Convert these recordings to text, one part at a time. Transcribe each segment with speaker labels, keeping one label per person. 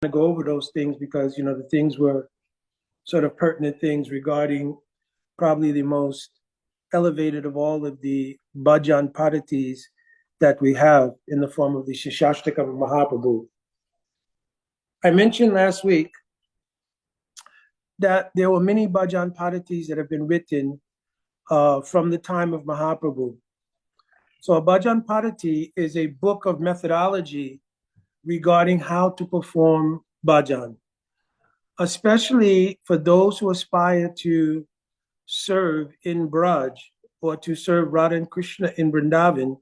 Speaker 1: to go over those things because, the things were sort of pertinent things regarding probably the most elevated of all of the bhajan padatis that we have in the form of the Siksastakam Mahaprabhu. I mentioned last week that there were many bhajan padatis that have been written from the time of Mahaprabhu. So a bhajan padati is a book of methodology regarding how to perform bhajan, especially for those who aspire to serve in Braj or to serve Radha and Krishna in Vrindavan.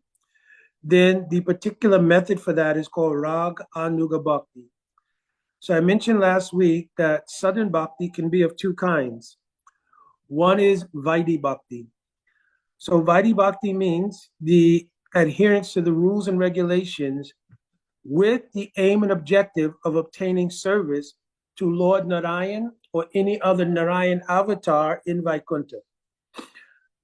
Speaker 1: Then the particular method for that is called Rag Anuga Bhakti. So I mentioned last week that Southern Bhakti can be of two kinds. One is Vaidhi Bhakti. So Vaidhi Bhakti means the adherence to the rules and regulations with the aim and objective of obtaining service to Lord Narayan or any other Narayan avatar in Vaikuntha.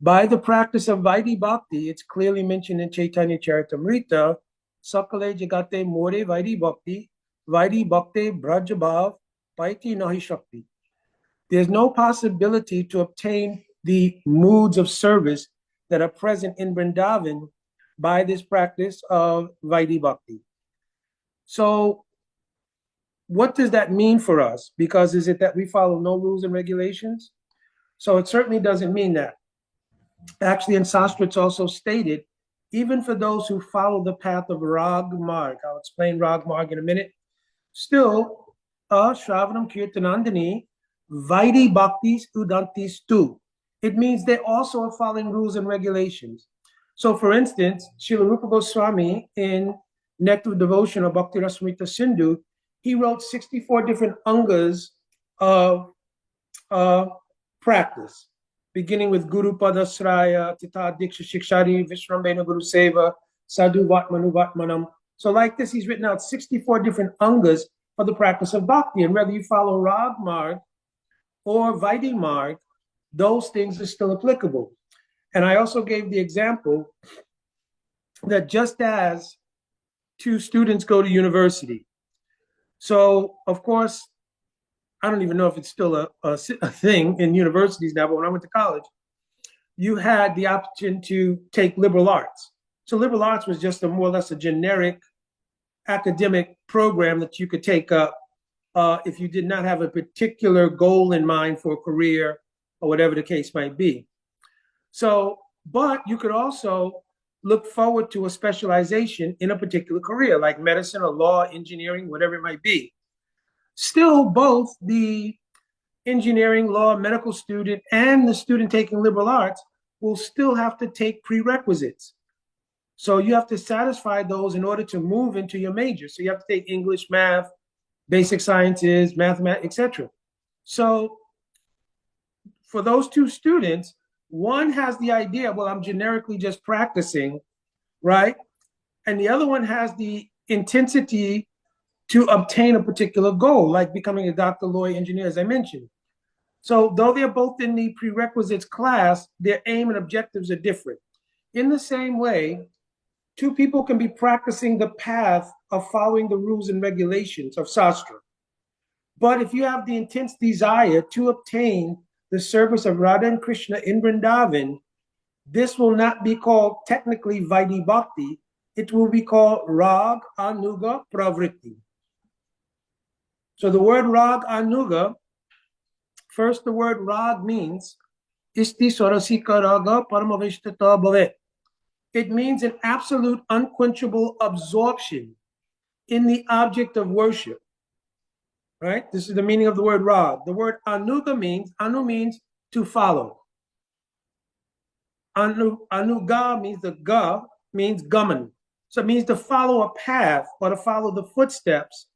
Speaker 1: By the practice of Vaidhi Bhakti, it's clearly mentioned in Chaitanya Charitamrita, Sakale Jagate More Vaidhi Bhakti, Vaidhi Bhakti Brajabhav, Paiti Nahi Shakti. There's no possibility to obtain the moods of service that are present in Vrindavan by this practice of Vaidhi Bhakti. So what does that mean for us? Because is it that we follow no rules and regulations? So it certainly doesn't mean that. Actually, in Shastra, it's also stated, even for those who follow the path of Rag Marg, I'll explain Rag Marg in a minute, still, Shravanam Kirtanandini, Vaidhi Bhaktis Udantis tu. It means they also are following rules and regulations. So, for instance, Srila Rupa Goswami in Nectar of Devotion or Bhakti Rasamrita Sindhu, he wrote 64 different angas of practice, beginning with Guru Padasraya, Tita Diksha Shikshari, Vishrambena Guru Seva, Sadhu Vatmanu Vatmanam. So like this, he's written out 64 different angas for the practice of bhakti. And whether you follow Rag Marg or Vaidhi Marg, those things are still applicable. And I also gave the example that just as two students go to university, so of course, I don't even know if it's still a thing in universities now, but when I went to college, you had the option to take liberal arts. So liberal arts was just a more or less a generic academic program that you could take up if you did not have a particular goal in mind for a career or whatever the case might be. So, but you could also look forward to a specialization in a particular career, like medicine or law, engineering, whatever it might be. Still, both the engineering, law, medical student and the student taking liberal arts will still have to take prerequisites. So you have to satisfy those in order to move into your major. So you have to take English, math, basic sciences, mathematics, etc. So for those two students, one has the idea, well, I'm generically just practicing, right? And the other one has the intensity to obtain a particular goal, like becoming a doctor, lawyer, engineer, as I mentioned. So though they're both in the prerequisites class, their aim and objectives are different. In the same way, two people can be practicing the path of following the rules and regulations of Shastra. But if you have the intense desire to obtain the service of Radha and Krishna in Vrindavan, this will not be called technically Vaidhi Bhakti. It will be called Rag Anuga Pravritti. So the word Rag Anuga, first the word Rag means Isti Sarasika Raga Paramaveshtata Bhavet. It means an absolute unquenchable absorption in the object of worship. Right? This is the meaning of the word Rag. The word Anuga means, Anu means to follow. Anuga means the Ga means gaman. So it means to follow a path or to follow the footsteps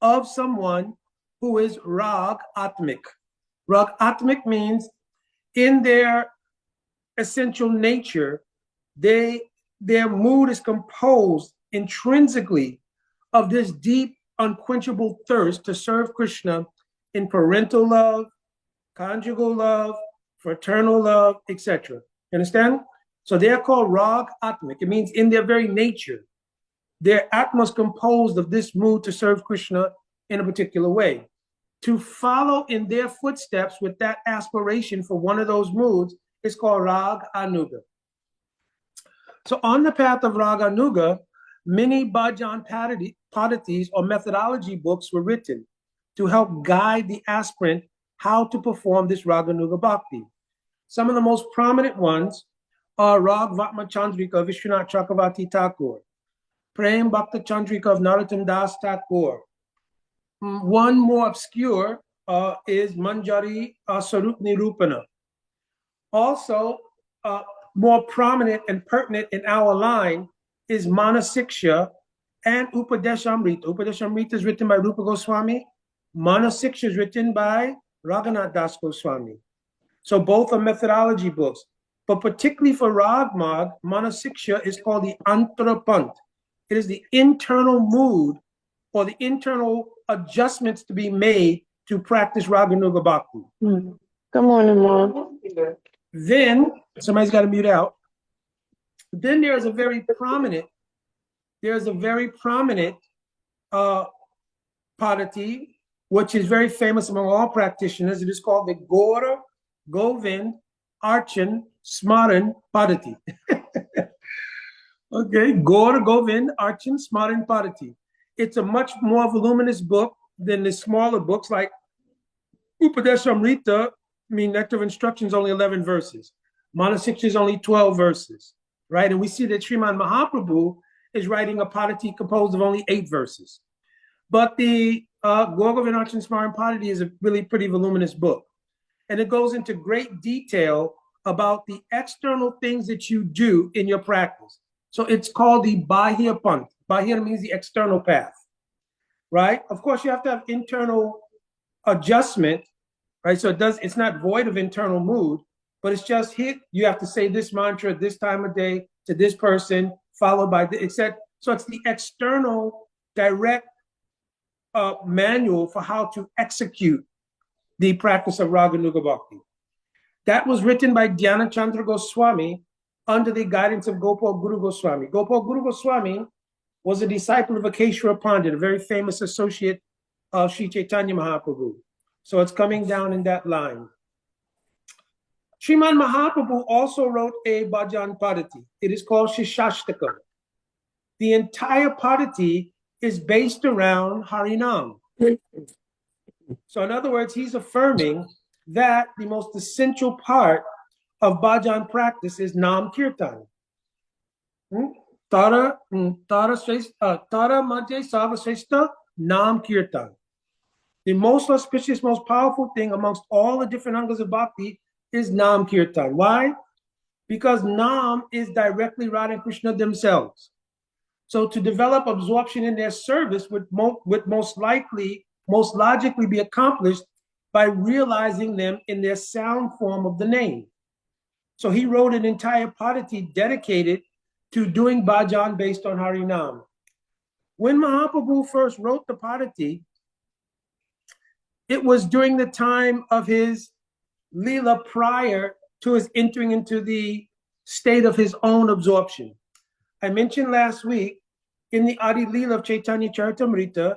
Speaker 1: of someone who is Rag Atmik. Rag Atmik means in their essential nature, their mood is composed intrinsically of this deep, unquenchable thirst to serve Krishna in parental love, conjugal love, fraternal love, etc. You understand? So they're called Rag Atmik. It means in their very nature, their atma is composed of this mood to serve Krishna in a particular way. To follow in their footsteps with that aspiration for one of those moods is called Rag Anuga. So on the path of Rag Anuga, many bhajan padatis or methodology books were written to help guide the aspirant how to perform this Rag Anuga Bhakti. Some of the most prominent ones are Rag Vatma Chandrika of Vishwanath Chakravarti Thakur, Prem Bhakta Chandrika of Narottam Das Thakur. One more obscure is Manjari Sarup Nirupana. Also, more prominent and pertinent in our line is Manasiksha and Upadeshamrita. Upadeshamrita is written by Rupa Goswami. Manasiksha is written by Raghunath Das Goswami. So both are methodology books. But particularly for Ragmag, Manasiksha is called the Antarapant. It is the internal mood or the internal adjustments to be made to practice Raganuga Bhakti.
Speaker 2: Good morning, Mom.
Speaker 1: Then, somebody's got to mute out. Then there's a very prominent padati, which is very famous among all practitioners. It is called the Gaura Govind Archan Smaran Padati. Okay, Gaura Govind Archan Smaran Padati. It's a much more voluminous book than the smaller books like Upadeshamrita. Nectar of Instruction is only 11 verses. Manasiksha is only 12 verses, right? And we see that Sriman Mahaprabhu is writing a padati composed of only 8 verses. But the Gaura Govind Archan Smaran Padati is a really pretty voluminous book. And it goes into great detail about the external things that you do in your practice. So it's called the Bahya Pant. Bahya means the external path, right? Of course, you have to have internal adjustment, right? So it's not void of internal mood, but it's just here. You have to say this mantra this time of day to this person, followed by the, etc. So it's the external direct manual for how to execute the practice of Raganuga Bhakti. That was written by Dhyana Chandra Goswami under the guidance of Gopal Guru Goswami. Gopal Guru Goswami was a disciple of Akeshwara Pandit, a very famous associate of Sri Chaitanya Mahaprabhu. So it's coming down in that line. Sriman Mahaprabhu also wrote a bhajan padati. It is called Siksastakam. The entire padati is based around Harinam. So in other words, he's affirming that the most essential part of bhajan practice is Nam Kirtan. Tara Madhya Savasreshta Nam Kirtan. The most auspicious, most powerful thing amongst all the different angas of bhakti is Nam Kirtan. Why? Because Nam is directly Radha and Krishna themselves. So to develop absorption in their service would most logically be accomplished by realizing them in their sound form of the name. So he wrote an entire padati dedicated to doing bhajan based on Harinam. When Mahaprabhu first wrote the padati, it was during the time of his Leela prior to his entering into the state of his own absorption. I mentioned last week in the Adi Leela of Chaitanya Charitamrita,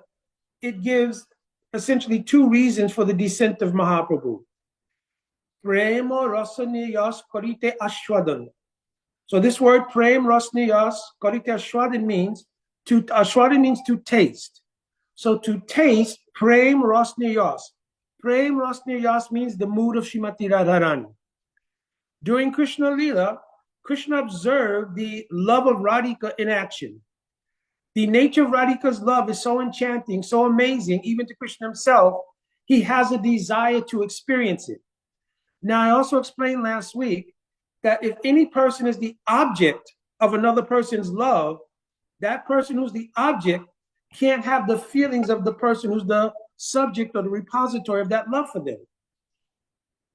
Speaker 1: it gives essentially 2 reasons for the descent of Mahaprabhu. Prema Rasaniyas Karite Ashwadan. So this word Prem Rasaniyas Karite Ashwadan means to taste. So to taste, Prem Rasniyas. Prem Rasniyas means the mood of Srimati Radharani. During Krishna Leela, Krishna observed the love of Radhika in action. The nature of Radhika's love is so enchanting, so amazing, even to Krishna himself, he has a desire to experience it. Now, I also explained last week that if any person is the object of another person's love, that person who's the object can't have the feelings of the person who's the subject or the repository of that love for them.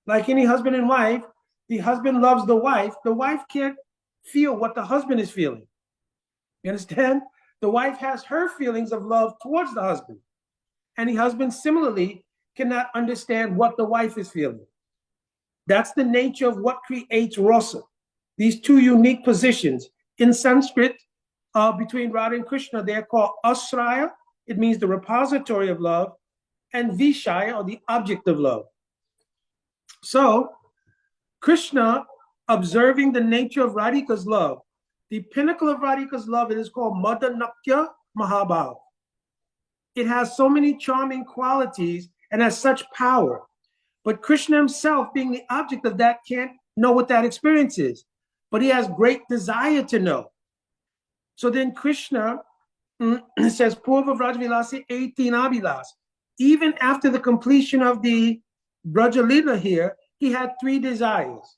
Speaker 1: Like any husband and wife, the husband loves the wife can't feel what the husband is feeling. You understand? The wife has her feelings of love towards the husband. And the husband similarly cannot understand what the wife is feeling. That's the nature of what creates rasa. These 2 unique positions. In Sanskrit, between Radha and Krishna, they're called asraya. it means the repository of love, and Vishaya, or the object of love. So, Krishna, observing the nature of Radhika's love, the pinnacle of Radhika's love, it is called Madanakya Mahabhav. It has so many charming qualities and has such power. But Krishna himself, being the object of that, can't know what that experience is. But he has great desire to know. So then Krishna says, Purva Vrajvilasi 18 Abhilas. Even after the completion of the Brajalila here, he had 3 desires.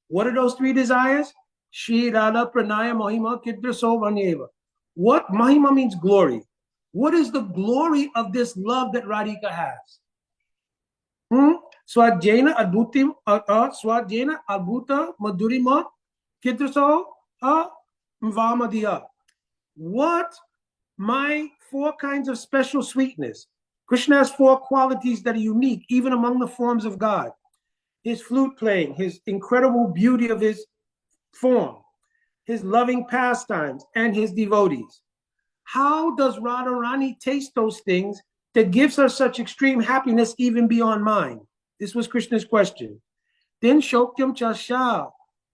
Speaker 1: What are those 3 desires? Shri Radha Pranaya Mahima Kidra Sovanyeva. What? Mahima means glory. What is the glory of this love that Radhika has? Swajena Adbutim Swajena Adbuta Madurima Kidraso Mvamadiya. What? My 4 kinds of special sweetness. Krishna has 4 qualities that are unique even among the forms of God. His flute playing, his incredible beauty of his form, his loving pastimes, and his devotees. How does Radharani taste those things that gives her such extreme happiness even beyond mine? This was Krishna's question. Then Shokyam Chasha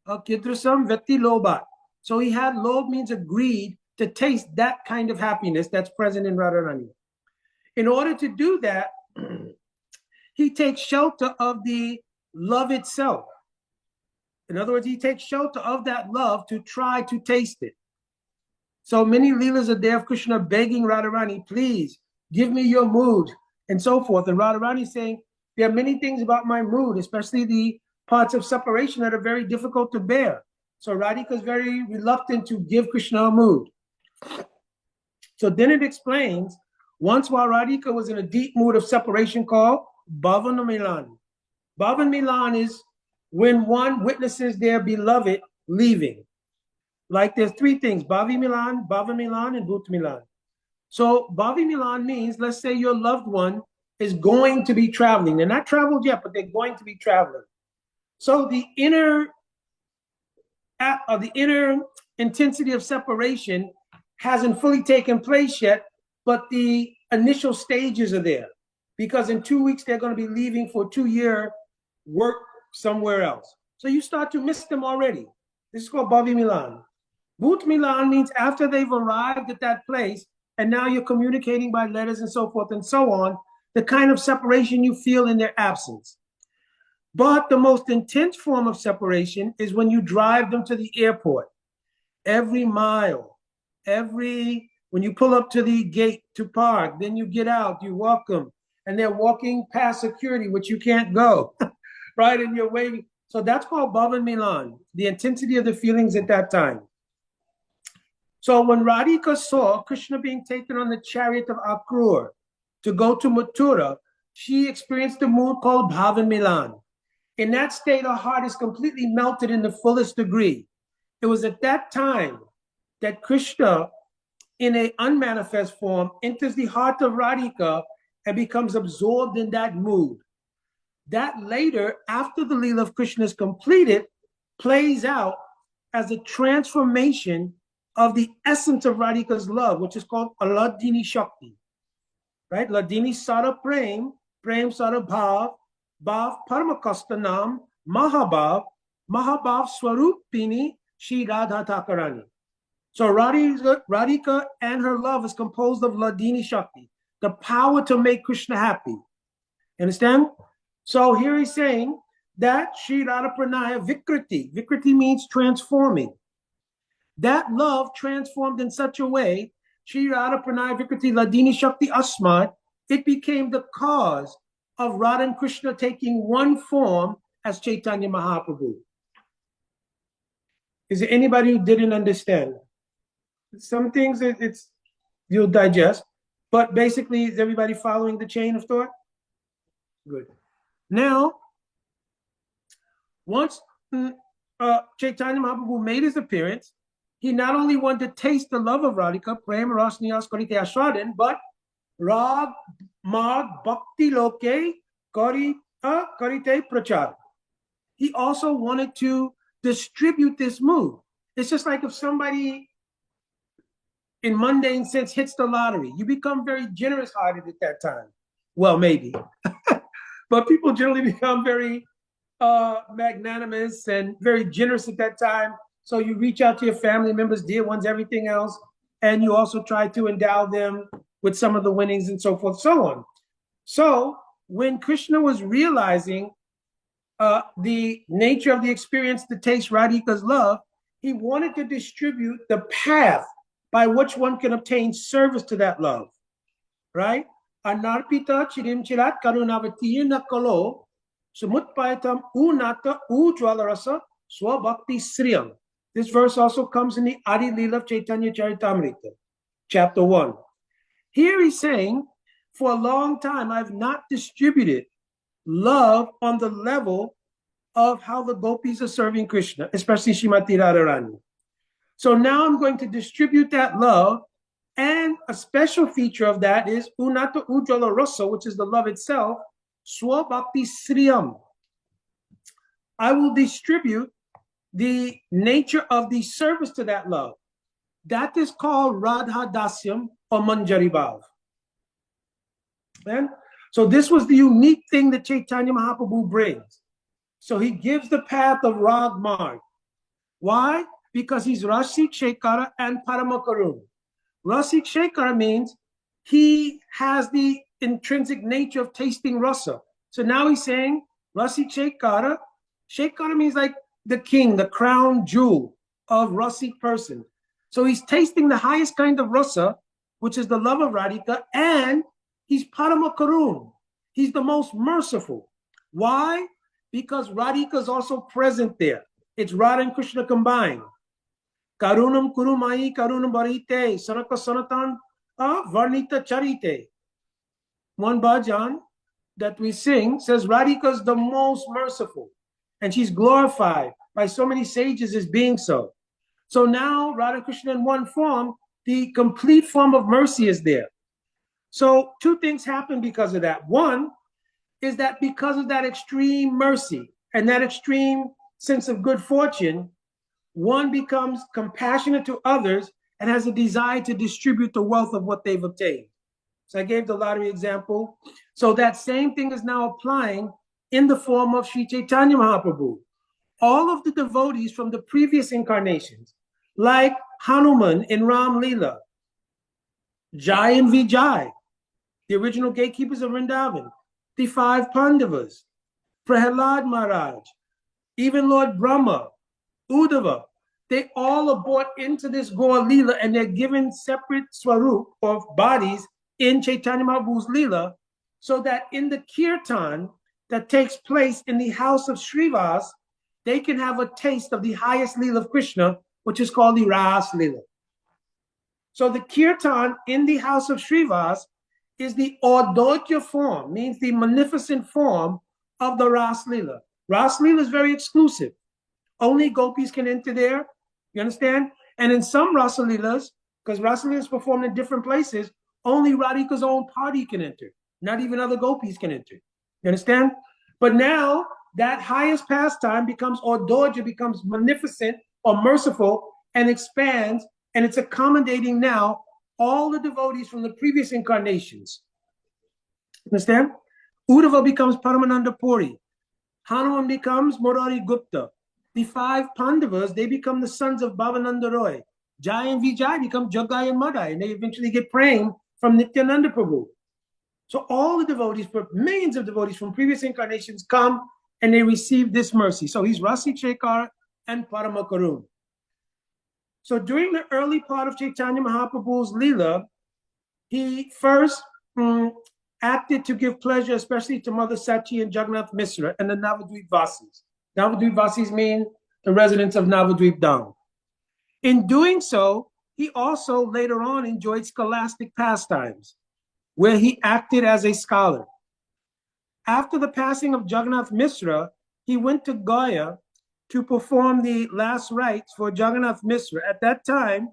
Speaker 1: Kidrasam Veti Lobat. So he had, lob means agreed to taste that kind of happiness that's present in Radharani. In order to do that, he takes shelter of the love itself. In other words, he takes shelter of that love to try to taste it. So many leelas are there of Krishna begging Radharani, please give me your mood, and so forth. And Radharani is saying, there are many things about my mood, especially the parts of separation that are very difficult to bear. So Radhika is very reluctant to give Krishna a mood. So then it explains, once while Radhika was in a deep mood of separation called Bhavan Milan. Bhavan Milan is when one witnesses their beloved leaving. Like there's 3 things, Bhavi Milan, and Bhut Milan. So Bhavi Milan means, let's say your loved one is going to be traveling. They're not traveled yet, but they're going to be traveling. So the inner intensity of separation hasn't fully taken place yet, but the initial stages are there. Because in 2 weeks, they're going to be leaving for 2-year work somewhere else. So you start to miss them already. This is called Bhavi Milan. Bhut Milan means after they've arrived at that place, and now you're communicating by letters and so forth and so on, the kind of separation you feel in their absence. But the most intense form of separation is when you drive them to the airport. Every mile, when you pull up to the gate to park, then you get out, you walk them, and they're walking past security, which you can't go, right? And you're waiting. So that's called Bhavan Milan, the intensity of the feelings at that time. So when Radhika saw Krishna being taken on the chariot of Akrur to go to Mathura, she experienced a mood called Bhavan Milan. In that state, her heart is completely melted in the fullest degree. It was at that time that Krishna, in an unmanifest form, enters the heart of Radhika and becomes absorbed in that mood. That later, after the Leela of Krishna is completed, plays out as a transformation of the essence of Radhika's love, which is called Ladini Shakti. Right? Ladini Sara Prem, Prem Sara Bhav, Bhav Paramakasta Nam, Mahabhav, Mahabhav Swarupini, Shri Radha Thakarani. So Radhika and her love is composed of Ladini Shakti, the power to make Krishna happy. Understand? So here he's saying that Shri Radha Pranaya Vikriti. Vikriti means transforming. That love transformed in such a way, Shri Radha Pranaya Vikriti Ladini Shakti Asmat, it became the cause of Radha and Krishna taking one form as Chaitanya Mahaprabhu. Is there anybody who didn't understand? Some things you'll digest, but basically, is everybody following the chain of thought? Good. Now, once Chaitanya Mahaprabhu made his appearance, he not only wanted to taste the love of Radhika, Prem Rasniyas Karite Ashwadan, but Rag Mag Bhakti Loke Karite Prachar. He also wanted to distribute this mood. It's just like if somebody in mundane sense, hits the lottery. You become very generous-hearted at that time. Well, maybe. But people generally become very magnanimous and very generous at that time. So you reach out to your family members, dear ones, everything else, and you also try to endow them with some of the winnings and so forth, so on. So when Krishna was realizing the nature of the experience to taste Radhika's love, he wanted to distribute the path by which one can obtain service to that love, right? Anarpita chirim chirat karunavati kalo sumutpayatam unata ujwalarasa swabhakti sriyam. This verse also comes in the Adi Leela of Chaitanya Charitamrita, chapter 1. Here he's saying, for a long time, I've not distributed love on the level of how the gopis are serving Krishna, especially Srimati Radharani. So now I'm going to distribute that love, and a special feature of that is Unata Ujjala Rasa, which is the love itself, Swabhakti Sriyam. I will distribute the nature of the service to that love. That is called Radha Dasyam or Manjari Bhav. So this was the unique thing that Chaitanya Mahaprabhu brings. So he gives the path of Rag Marg. Why? Because he's Rasik Shekara and Paramakarun. Rasik Shekara means he has the intrinsic nature of tasting rasa. So now he's saying Rasik Shekara. Shekara means like the king, the crown jewel of Rasik person. So he's tasting the highest kind of rasa, which is the love of Radhika, and he's Paramakarun. He's the most merciful. Why? Because Radhika is also present there. It's Radha and Krishna combined. Karunam kurumai karunam varite sanaka sanatan varnita charite. One bhajan that we sing says Radhika is the most merciful, and she's glorified by so many sages as being so. So now Radha Krishna in one form, the complete form of mercy is there. So two things happen because of that. One is that because of that extreme mercy and that extreme sense of good fortune, one becomes compassionate to others and has a desire to distribute the wealth of what they've obtained. So I gave the lottery example. So that same thing is now applying in the form of Sri Chaitanya Mahaprabhu. All of the devotees from the previous incarnations, like Hanuman in Ram Leela, Jai and Vijay, the original gatekeepers of Vrindavan, the 5 Pandavas, Prahalad Maharaj, even Lord Brahma, Uddhava, they all are brought into this Gaur Leela and they're given separate swarup or bodies in Chaitanya Mahaprabhu's Leela, so that in the kirtan that takes place in the house of Srivas, they can have a taste of the highest Leela of Krishna, which is called the Ras Leela. So the kirtan in the house of Srivas is the Audotya form, means the magnificent form of the Ras Leela. Ras Leela is very exclusive. Only gopis can enter there, you understand? And in some Rasa Leelas, because Rasa Leela is performed in different places, only Radhika's own party can enter. Not even other gopis can enter. You understand? But now that highest pastime becomes, or Dorja becomes magnificent or merciful and expands, and it's accommodating now all the devotees from the previous incarnations. Understand? Uddhava becomes Paramananda Puri. Hanuman becomes Murari Gupta. The 5 Pandavas, they become the sons of Bhavananda Roy. Jai and Vijay become Jagai and Madai, and they eventually get praying from Nityananda Prabhu. So all the devotees, millions of devotees from previous incarnations come and they receive this mercy. So he's Rasi Chekar and Paramakarun. So during the early part of Chaitanya Mahaprabhu's Leela, he first acted to give pleasure, especially to Mother Sachi and Jagannath Misra and the Navadvip Vasis. Navadvip Vasis mean the residents of Navadvip Dham. In doing so, he also later on enjoyed scholastic pastimes, where he acted as a scholar. After the passing of Jagannath Misra, he went to Gaya to perform the last rites for Jagannath Misra. At that time,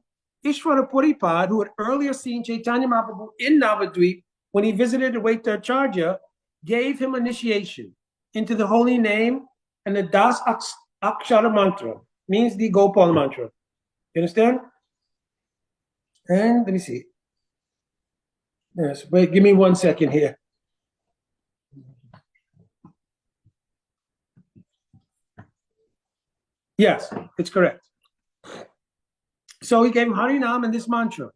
Speaker 1: Ishwara Puripad, who had earlier seen Chaitanya Mahaprabhu in Navadvip when he visited Advaita Acharya, gave him initiation into the holy name and the Das Akshara mantra, means the Gopal mantra. You understand? And let me see. Yes, wait, give me 1 second here. Yes, it's correct. So he gave him Harinam and this mantra,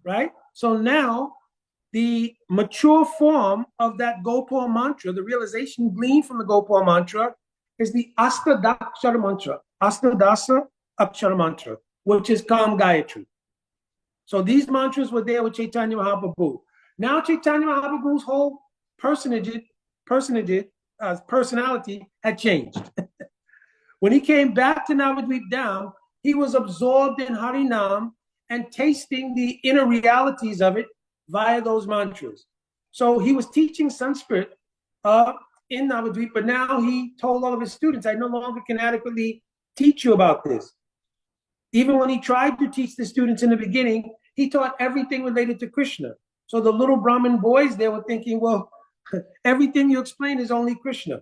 Speaker 1: right? So now the mature form of that Gopal mantra, the realization gleaned from the Gopal mantra, is the Astadakshara mantra, Astadasa Akshara mantra, which is Kam Gayatri. So these mantras were there with Chaitanya Mahaprabhu. Now Chaitanya Mahaprabhu's whole personality had changed. When he came back to Navadvip Dham, he was absorbed in Harinam and tasting the inner realities of it via those mantras. So he was teaching Sanskrit in Navadvip, but now he told all of his students, I no longer can adequately teach you about this. Even when he tried to teach the students in the beginning, he taught everything related to Krishna. So the little Brahmin boys, they were thinking, well, everything you explain is only Krishna.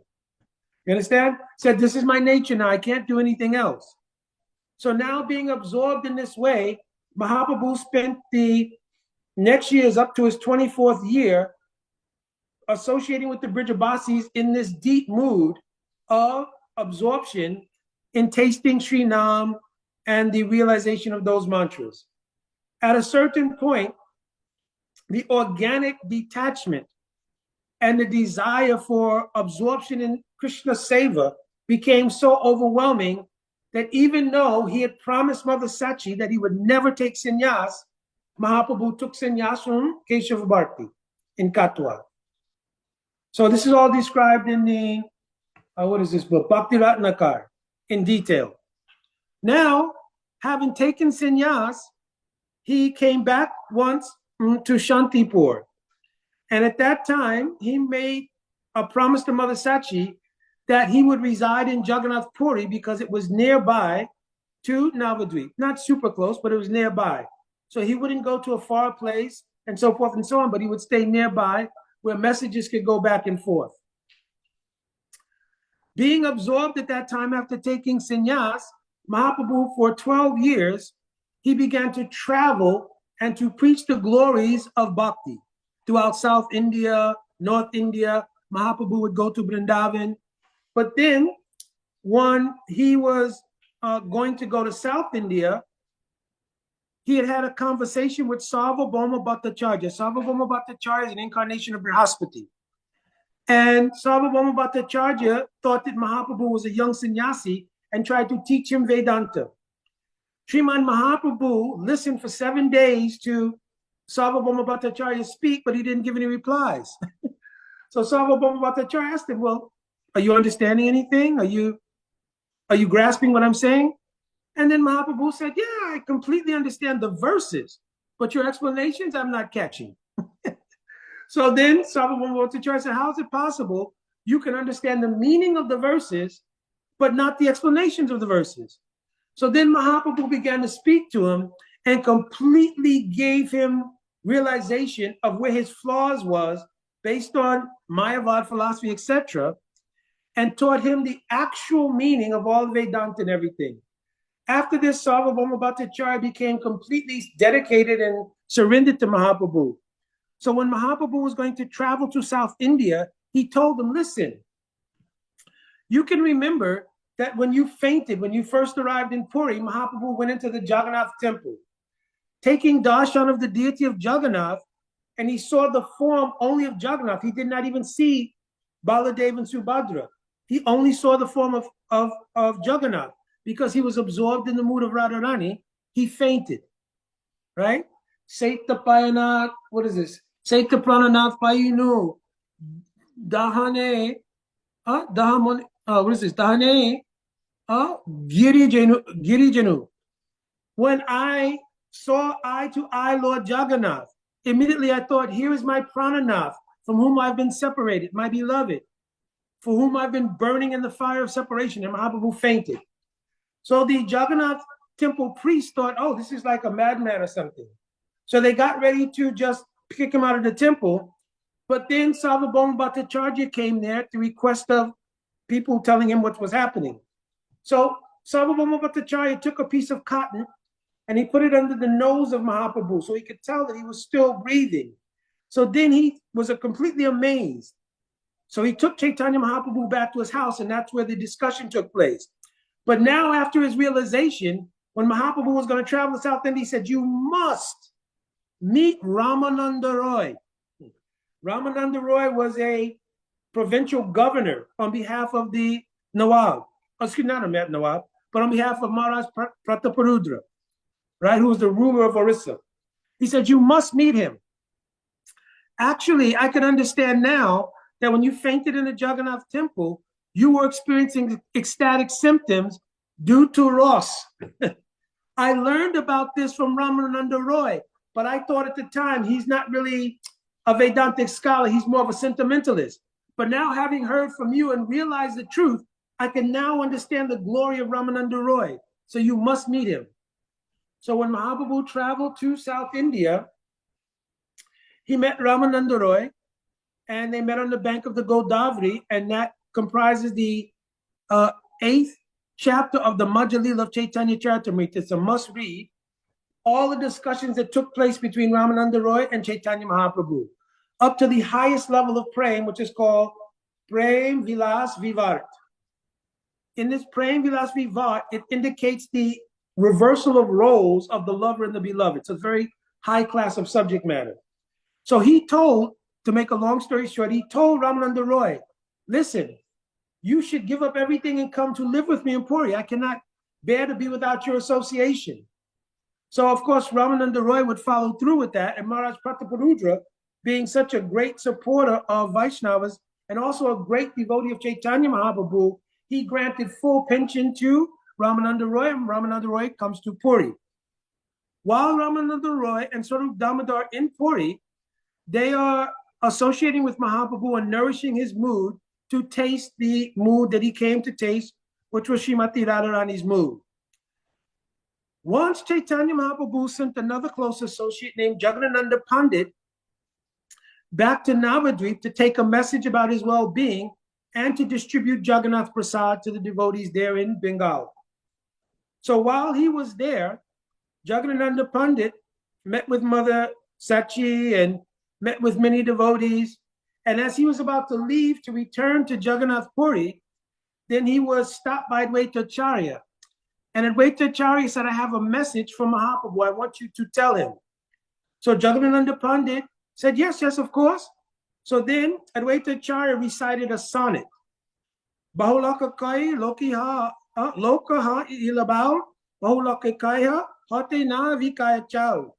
Speaker 1: You understand? Said, this is my nature now. I can't do anything else. So now being absorbed in this way, Mahaprabhu spent the next years up to his 24th year associating with the Brijabasis in this deep mood of absorption in tasting Sri Nam and the realization of those mantras. At a certain point, the organic detachment and the desire for absorption in Krishna Seva became so overwhelming that even though he had promised Mother Sachi that he would never take sannyas, Mahaprabhu took sannyas from Keshava Bharti in Katwa. So this is all described in the, what is this book? Bhakti Ratnakar in detail. Now, having taken sannyas, he came back once to Shantipur. And at that time, he made a promise to Mother Sachi that he would reside in Jagannath Puri because it was nearby to Navadvip. Not super close, but it was nearby. So he wouldn't go to a far place and so forth and so on, but he would stay nearby where messages could go back and forth. Being absorbed at that time after taking sannyas, Mahaprabhu, for 12 years, he began to travel and to preach the glories of bhakti throughout South India, North India. Mahaprabhu would go to Vrindavan. But then when he was going to go to South India, he had a conversation with Sarvabhauma Bhattacharya. Sarvabhauma Bhattacharya is an incarnation of Brihaspati. And Sarvabhauma Bhattacharya thought that Mahaprabhu was a young sannyasi and tried to teach him Vedanta. Sriman Mahaprabhu listened for 7 days to Sarvabhauma Bhattacharya speak, but he didn't give any replies. So Sarvabhauma Bhattacharya asked him, well, are you understanding anything? Are you grasping what I'm saying? And then Mahaprabhu said, yeah, I completely understand the verses, but your explanations I'm not catching. So then Sarvabhauma Bhattacharya said, how is it possible you can understand the meaning of the verses, but not the explanations of the verses? So then Mahaprabhu began to speak to him and completely gave him realization of where his flaws was based on Mayavad philosophy, etc., and taught him the actual meaning of all Vedanta and everything. After this, Sarvabhauma Bhattacharya became completely dedicated and surrendered to Mahaprabhu. So when Mahaprabhu was going to travel to South India, he told him, listen, you can remember that when you fainted, when you first arrived in Puri, Mahaprabhu went into the Jagannath temple, taking darshan of the deity of Jagannath, and he saw the form only of Jagannath. He did not even see Baladev and Subhadra. He only saw the form of Jagannath because he was absorbed in the mood of Radharani. He fainted, right? Saita Payanath, what is this? Saita Prananath Payinu, Dahane, Dahamon, what is this? Dahane, Girijanu. When I saw eye to eye Lord Jagannath, immediately I thought, here is my Prananath, from whom I've been separated, my beloved, for whom I've been burning in the fire of separation. And Mahaprabhu fainted. So the Jagannath temple priest thought, oh, this is like a madman or something. So they got ready to just kick him out of the temple. But then Sarvabhauma Bhattacharya came there at the request of people telling him what was happening. So Sarvabhauma Bhattacharya took a piece of cotton and he put it under the nose of Mahaprabhu so he could tell that he was still breathing. So then he was completely amazed. So he took Chaitanya Mahaprabhu back to his house, and that's where the discussion took place. But now, after his realization, when Mahaprabhu was going to travel to South India, he said, you must meet Ramananda Roy. Ramananda Roy was a provincial governor on behalf of the Nawab. Excuse me, not Nawab, but on behalf of Maharaj Prataparudra, right, who was the ruler of Orissa. He said, you must meet him. Actually, I can understand now that when you fainted in the Jagannath temple, you were experiencing ecstatic symptoms due to loss. I learned about this from Ramananda Roy, but I thought at the time he's not really a Vedantic scholar, he's more of a sentimentalist. But now, having heard from you and realized the truth, I can now understand the glory of Ramananda Roy. So you must meet him. So when Mahaprabhu traveled to South India, he met Ramananda Roy, and they met on the bank of the Godavari, and that comprises the 8th chapter of the Madhya Lila of Chaitanya Charitamrita. It's a must read. All the discussions that took place between Ramananda Roy and Chaitanya Mahaprabhu, up to the highest level of prem, which is called Prem Vilas Vivat. In this Prem Vilas Vivat, it indicates the reversal of roles of the lover and the beloved. It's a very high class of subject matter. So he told, to make a long story short, he told Ramananda Roy, listen, you should give up everything and come to live with me in Puri. I cannot bear to be without your association. So, of course, Ramananda Roy would follow through with that, and Maharaj Prataparudra, being such a great supporter of Vaishnavas and also a great devotee of Chaitanya Mahaprabhu, he granted full pension to Ramananda Roy, and Ramananda Roy comes to Puri. While Ramananda Roy and Swarup Damodar in Puri, they are associating with Mahaprabhu and nourishing his mood to taste the mood that he came to taste, which was Srimati Radharani's mood. Once Chaitanya Mahaprabhu sent another close associate named Jagannananda Pandit back to Navadvip to take a message about his well-being and to distribute Jagannath Prasad to the devotees there in Bengal. So while he was there, Jagannananda Pandit met with Mother Sachi and met with many devotees. And as he was about to leave to return to Jagannath Puri, then he was stopped by Advaitacharya. And Advaitacharya said, I have a message from Mahaprabhu. I want you to tell him. So Jagannananda Pandit said, yes, of course. So then Advaitacharya recited a sonnet. Bahulaka kai lokiha lokaha ilabal bahulaka kaya hate na vikaya chal.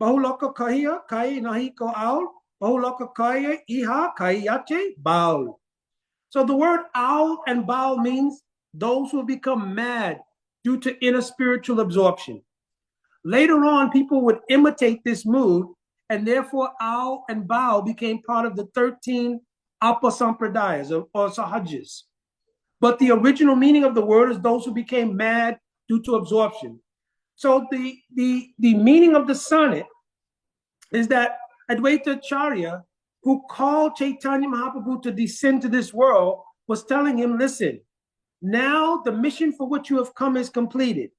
Speaker 1: Bahulaka kaya kai nahi ko aul bahulaka kaya iha kayache baul. So the word aul and baul means those who become mad due to inner spiritual absorption. Later on, people would imitate this mood, and therefore Aul and Baal became part of the 13 Apasampradayas or Sahajas. But the original meaning of the word is those who became mad due to absorption. So the meaning of the sonnet is that Advaitacharya, who called Chaitanya Mahaprabhu to descend to this world, was telling him, listen, now the mission for which you have come is completed.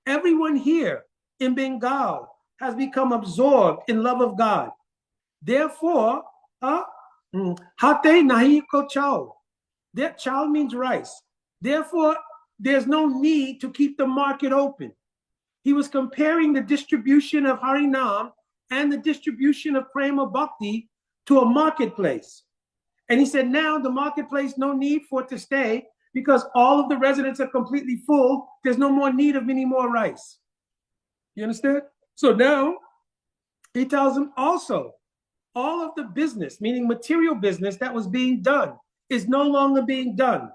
Speaker 1: Everyone here in Bengal has become absorbed in love of God. Therefore, hate nahi ko chao. That chao means rice. Therefore, there's no need to keep the market open. He was comparing the distribution of Harinam and the distribution of Prema Bhakti to a marketplace. And he said, now the marketplace, no need for it to stay because all of the residents are completely full. There's no more need of any more rice. You understand? So now he tells him also, all of the business, meaning material business that was being done, is no longer being done.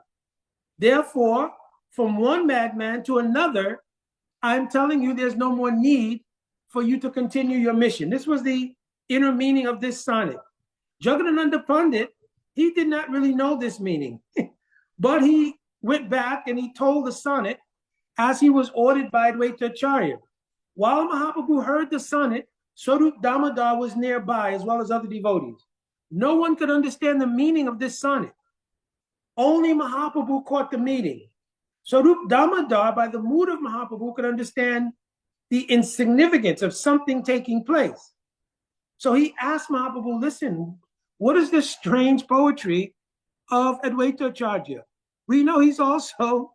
Speaker 1: Therefore, from one madman to another, I'm telling you there's no more need for you to continue your mission. This was the inner meaning of this sonnet. Jagannananda Pandit, he did not really know this meaning, but he went back and he told the sonnet as he was ordered by Advaitacharya. While Mahaprabhu heard the sonnet, Swarup Damodar was nearby as well as other devotees. No one could understand the meaning of this sonnet. Only Mahaprabhu caught the meaning. Swarup Damodar, by the mood of Mahaprabhu, could understand the insignificance of something taking place. So he asked Mahaprabhu, listen, what is this strange poetry of Advaita Acharya? We know he's also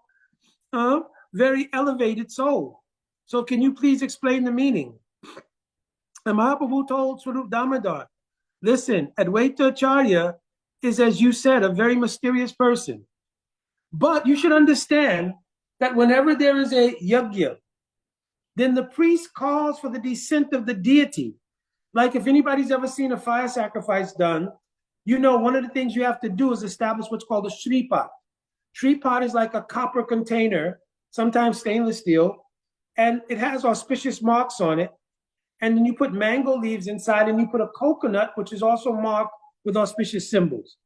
Speaker 1: a very elevated soul. So can you please explain the meaning? And Mahaprabhu told Swarup Damodar, listen, Advaita Acharya is, as you said, a very mysterious person. But you should understand that whenever there is a yajna, then the priest calls for the descent of the deity. Like if anybody's ever seen a fire sacrifice done, you know one of the things you have to do is establish what's called a shripad. Shripad is like a copper container, sometimes stainless steel, and it has auspicious marks on it. And then you put mango leaves inside and you put a coconut, which is also marked with auspicious symbols.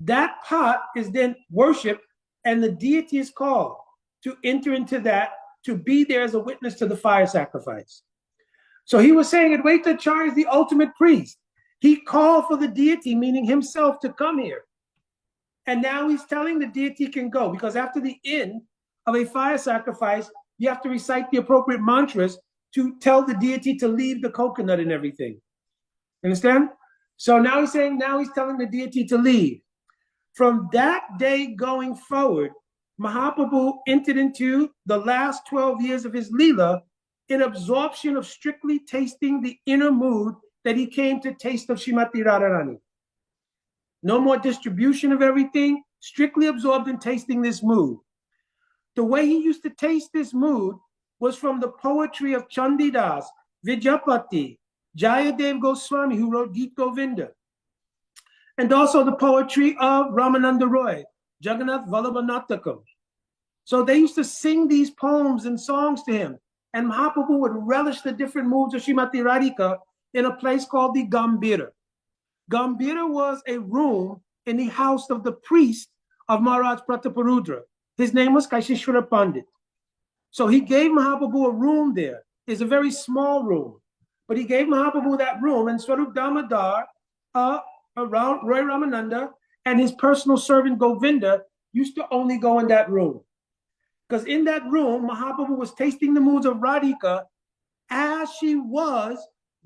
Speaker 1: That pot is then worshipped and the deity is called to enter into that, to be there as a witness to the fire sacrifice. So he was saying Advaita Acharya is the ultimate priest. He called for the deity, meaning himself, to come here. And now he's telling the deity can go, because after the end of a fire sacrifice, you have to recite the appropriate mantras to tell the deity to leave the coconut and everything. Understand? So now he's saying, now he's telling the deity to leave. From that day going forward, Mahaprabhu entered into the last 12 years of his Leela in absorption of strictly tasting the inner mood that he came to taste of Srimati Radharani. No more distribution of everything, strictly absorbed in tasting this mood. The way he used to taste this mood was from the poetry of Chandidas, Vidyapati, Jayadev Goswami, who wrote Geet Govinda, and also the poetry of Ramananda Roy, Jagannath Vallabhanatakam. So they used to sing these poems and songs to him, and Mahaprabhu would relish the different moods of Srimati Radhika in a place called the Gambhira. Gambhira was a room in the house of the priest of Maharaj Prataparudra. His name was Kaisheshwara Pandit. So he gave Mahaprabhu a room there. It's a very small room, but he gave Mahaprabhu that room, and Swarup Damodar, around Roy Ramananda, and his personal servant Govinda used to only go in that room. Because in that room, Mahaprabhu was tasting the moods of Radhika as she was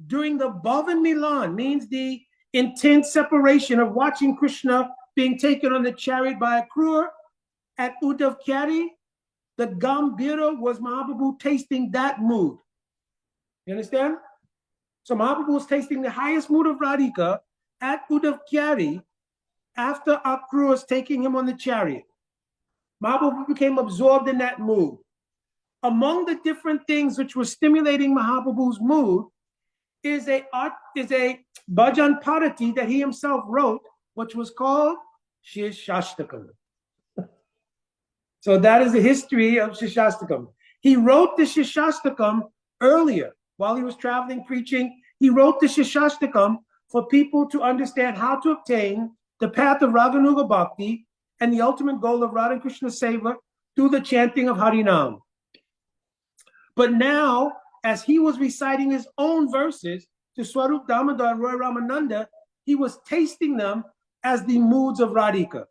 Speaker 1: during the Bhavan Milan, means the intense separation of watching Krishna being taken on the chariot by a Krur at Uddhav Kyari. The Gambhira was Mahaprabhu tasting that mood. You understand? So Mahaprabhu was tasting the highest mood of Radhika at Uddhav Kyari after Akrura was taking him on the chariot. Mahaprabhu became absorbed in that mood. Among the different things which were stimulating Mahaprabhu's mood is a bhajan parati that he himself wrote, which was called Siksastakam. So that is the history of Siksastakam. He wrote the Siksastakam earlier while he was traveling preaching. He wrote the Siksastakam for people to understand how to obtain the path of Raganuga Bhakti and the ultimate goal of Radha Krishna Seva through the chanting of Harinam. But now, as he was reciting his own verses to Swarup Damodar and Roy Ramananda, he was tasting them as the moods of Radhika.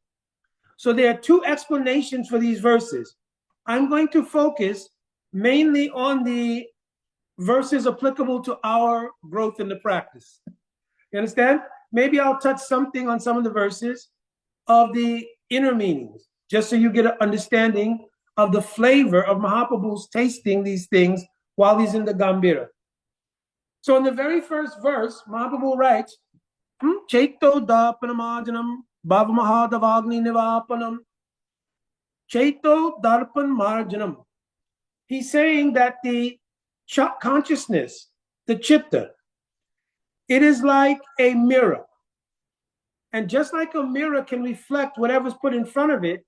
Speaker 1: So there are two explanations for these verses. I'm going to focus mainly on the verses applicable to our growth in the practice. You understand? Maybe I'll touch something on some of the verses of the inner meanings, just so you get an understanding of the flavor of Mahaprabhu's tasting these things while he's in the Gambhira. So in the very first verse, Mahaprabhu writes, Chaito darpanamajanam bhavamahadavagni nivapanam. Chaito darpan marjanam. He's saying that the consciousness, the chitta, it is like a mirror. And just like a mirror can reflect whatever's put in front of it,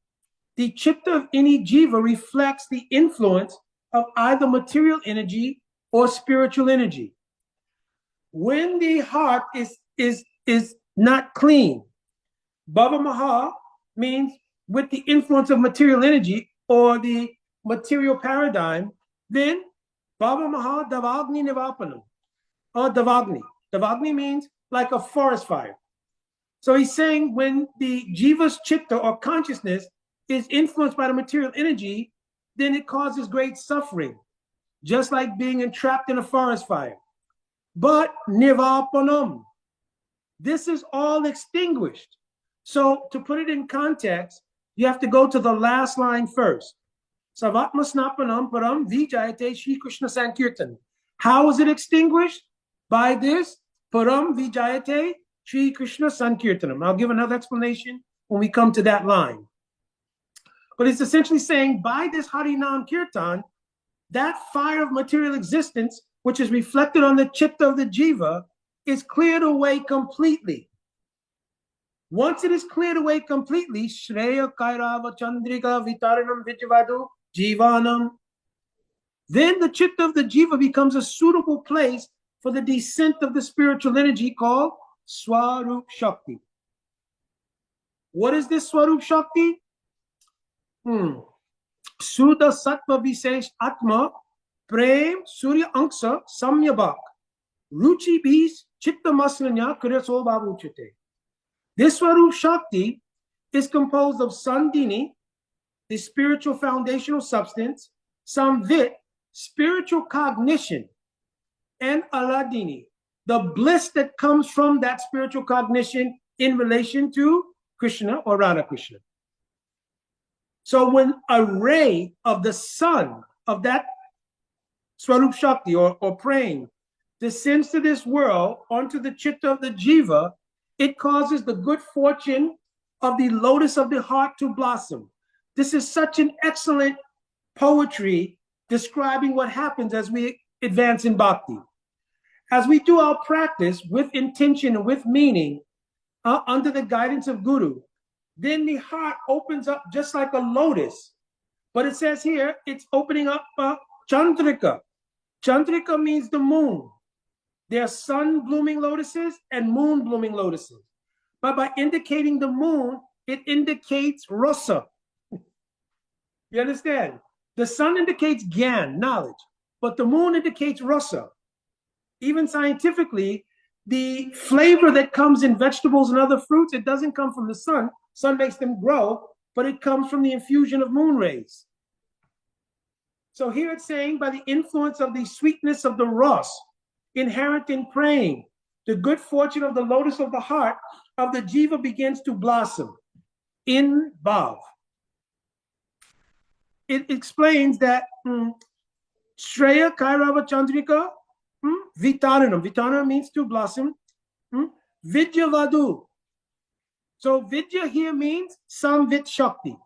Speaker 1: the chitta of any jiva reflects the influence of either material energy or spiritual energy. When the heart is not clean, Bhava Maha means with the influence of material energy or the material paradigm, then Bhava Maha Davagni Nivapanam, or Davagni. Davagni means like a forest fire. So he's saying when the jiva's chitta or consciousness is influenced by the material energy, then it causes great suffering, just like being entrapped in a forest fire. But nivapanam, this is all extinguished. So to put it in context, you have to go to the last line first. Savatma snapanam param vijayate Shri Krishna Sankirtan. How is it extinguished? By this param vijayate Shri Krishna Sankirtanam. I'll give another explanation when we come to that line. But it's essentially saying by this Harinam Kirtan, that fire of material existence, which is reflected on the chitta of the jiva, is cleared away completely. Once it is cleared away completely, Shreya Kairava Chandrika Vitaranam Vijavadu Jivanam, then the chitta of the jiva becomes a suitable place for the descent of the spiritual energy called Swarup Shakti. What is this Swarup Shakti? Suda Sattva Visesh Atma Prem Surya Anksa Samyabak Ruchi Bis Chitta Maslanya Kriyaso Babuchite. This Swarup Shakti is composed of Sandini, the spiritual foundational substance, Samvit, spiritual cognition, and Aladini, the bliss that comes from that spiritual cognition in relation to Krishna or Radha Krishna. So when a ray of the sun of that Swarup Shakti or praying descends to this world onto the chitta of the jiva, it causes the good fortune of the lotus of the heart to blossom. This is such an excellent poetry describing what happens as we advance in bhakti. As we do our practice with intention and with meaning under the guidance of Guru, then the heart opens up just like a lotus. But it says here, it's opening up Chandrika. Chandrika means the moon. There are sun-blooming lotuses and moon-blooming lotuses. But by indicating the moon, it indicates rasa. You understand? The sun indicates gyan, knowledge, but the moon indicates rasa. Even scientifically, the flavor that comes in vegetables and other fruits, it doesn't come from the sun. Sun makes them grow, but it comes from the infusion of moon rays. So here it's saying by the influence of the sweetness of the ras, inherent in praying, the good fortune of the lotus of the heart of the jiva begins to blossom in bhav. It explains that Shreya Kairava Chandrika Vitaranam. Vitaranam means to blossom. Vidyavadu. So Vidya here means Samvit Shakti.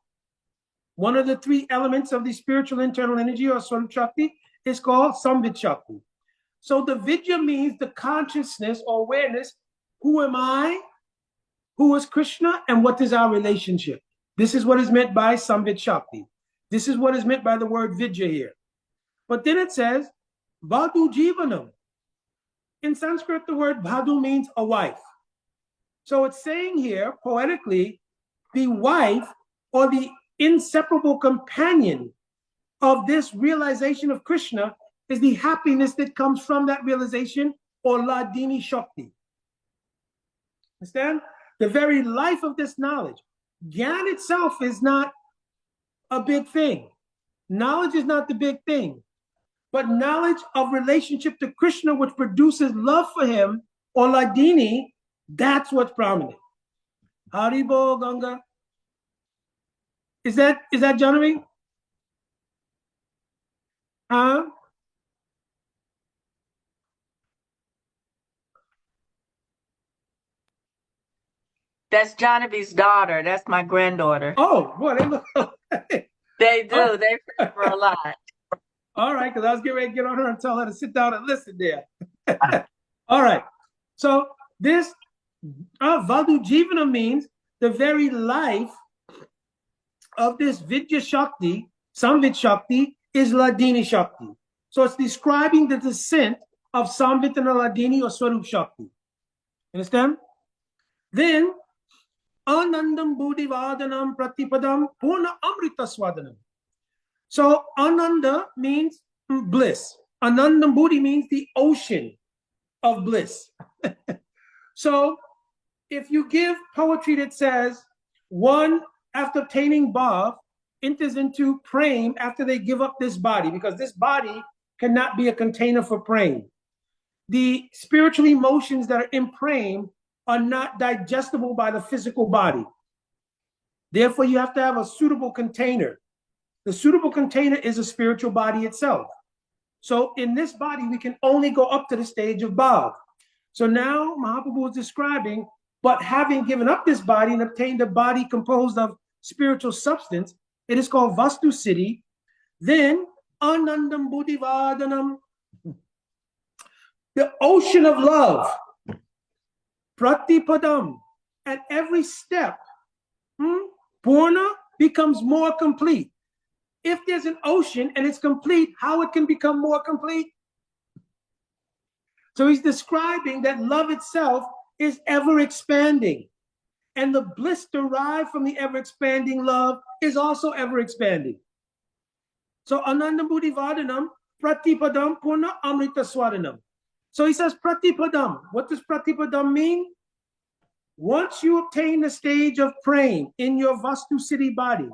Speaker 1: One of the three elements of the spiritual internal energy or Swarup Shakti is called Samvit Shakti. So the Vidya means the consciousness or awareness. Who am I? Who is Krishna? And what is our relationship? This is what is meant by Samvit Shakti. This is what is meant by the word Vidya here. But then it says, Vadu Jivanam. In Sanskrit, the word Vadu means a wife. So it's saying here, poetically, the wife or the inseparable companion of this realization of Krishna is the happiness that comes from that realization, or Ladini Shakti. Understand? The very life of this knowledge. Gyan itself is not a big thing. Knowledge is not the big thing. But knowledge of relationship to Krishna, which produces love for him, or Ladini, that's what's prominent. Haribo Ganga. Is that Janavi?
Speaker 3: That's Jonathan's daughter. That's my granddaughter.
Speaker 1: Oh, boy, they look.
Speaker 3: They do. Oh. They remember a lot.
Speaker 1: All right, because I was getting ready to get on her and tell her to sit down and listen there. All right. So this Vadu Jivana means the very life of this Vidya Shakti, Samvit Shakti, is Ladini Shakti. So it's describing the descent of Samvit and Ladini or Swarup Shakti. Understand? Then, Anandam Buddhivadanam Pratipadam Purna Amrita Swadanam. So Ananda means bliss. Anandam Buddhi means the ocean of bliss. So if you give poetry that says, one, after obtaining bhav, enters into prem after they give up this body, because this body cannot be a container for prem. The spiritual emotions that are in prem are not digestible by the physical body. Therefore, you have to have a suitable container. The suitable container is a spiritual body itself. So in this body, we can only go up to the stage of Bhav. So now Mahaprabhu is describing, but having given up this body and obtained a body composed of spiritual substance, it is called Vastu Siddhi. Then Anandam Buddhivadanam, the ocean of love, Pratipadam, at every step, Purna becomes more complete. If there's an ocean and it's complete, how it can become more complete? So he's describing that love itself is ever expanding. And the bliss derived from the ever expanding love is also ever expanding. So Anandam Buddhivadanam, Pratipadam Purna Amrita Swadanam. So he says Pratipadam. What does Pratipadam mean? Once you obtain the stage of prem in your Vastu Siddhi body,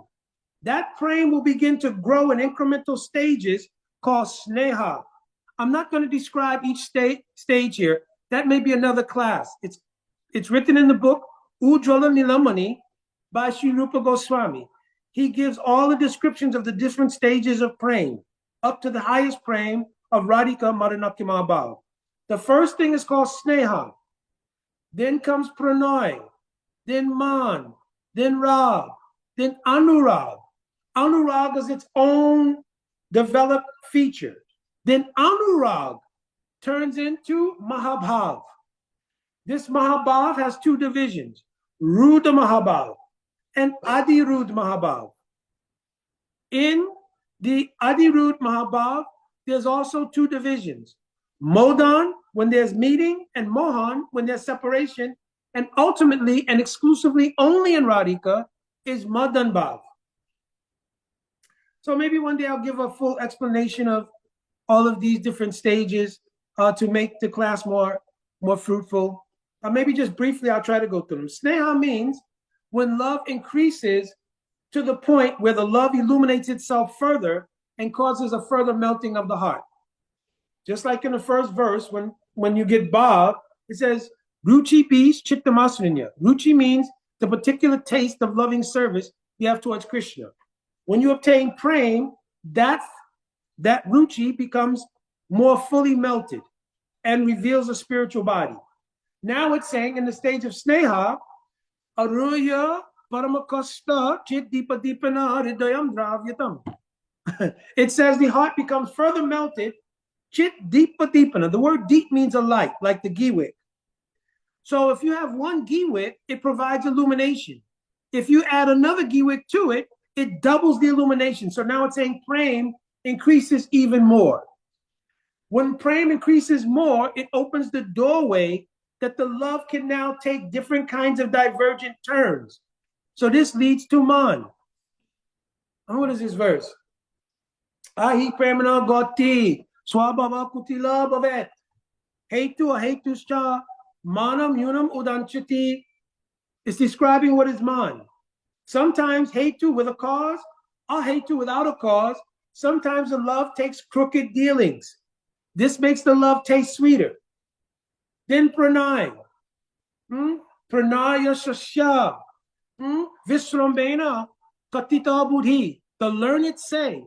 Speaker 1: that prem will begin to grow in incremental stages called Sneha. I'm not going to describe each stage here. That may be another class. It's written in the book Ujjwala Nilamani by Sri Rupa Goswami. He gives all the descriptions of the different stages of prem up to the highest prem of Radhika Madanaki Mahabhav. The first thing is called Sneha. Then comes Pranay, then Man, then Rag, then Anurag. Anurag is its own developed feature. Then Anurag turns into Mahabhav. This Mahabhav has two divisions, Rudha Mahabhav and Adirudh Mahabhav. In the Adirudh Mahabhav, there's also two divisions, Modan, when there's meeting, and Mohan, when there's separation, and ultimately and exclusively only in Radhika is Madan Bhav. So maybe one day I'll give a full explanation of all of these different stages to make the class more fruitful. Maybe just briefly, I'll try to go through them. Sneha means when love increases to the point where the love illuminates itself further and causes a further melting of the heart. Just like in the first verse, when you get Bhav, it says, Ruchi bis chittamasrinya. Ruchi means the particular taste of loving service you have towards Krishna. When you obtain prem, that ruchi becomes more fully melted and reveals a spiritual body. Now it's saying in the stage of sneha, aruya paramakasta chit deepa deepana hridayam dravyatam. It says the heart becomes further melted, chit deepa deepana. The word deep means a light, like the ghee wick. So if you have one ghee wick, it provides illumination. If you add another ghee wick to it, it doubles the illumination. So now it's saying prem increases even more. When prem increases more, it opens the doorway that the love can now take different kinds of divergent turns. So this leads to man. And what is this verse? Ahi premana goti swabhava kutila bhavet hetu ahetuscha manam yunam udanchati. It's describing what is man. Sometimes hetu with a cause, ahetu without a cause. Sometimes the love takes crooked dealings. This makes the love taste sweeter. Then pranay. Pranaya shasya. Visrambena katita buddhi. The learned say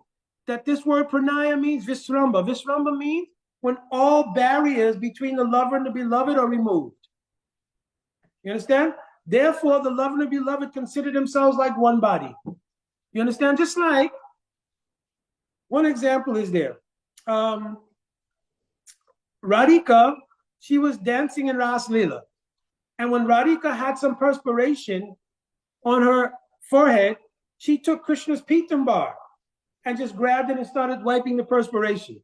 Speaker 1: that this word pranaya means visramba. Visramba means when all barriers between the lover and the beloved are removed. You understand? Therefore, the lover and the beloved consider themselves like one body. You understand? Just like one example is there. Radhika, she was dancing in Ras Leela. And when Radhika had some perspiration on her forehead, she took Krishna's pitambar and just grabbed it and started wiping the perspiration.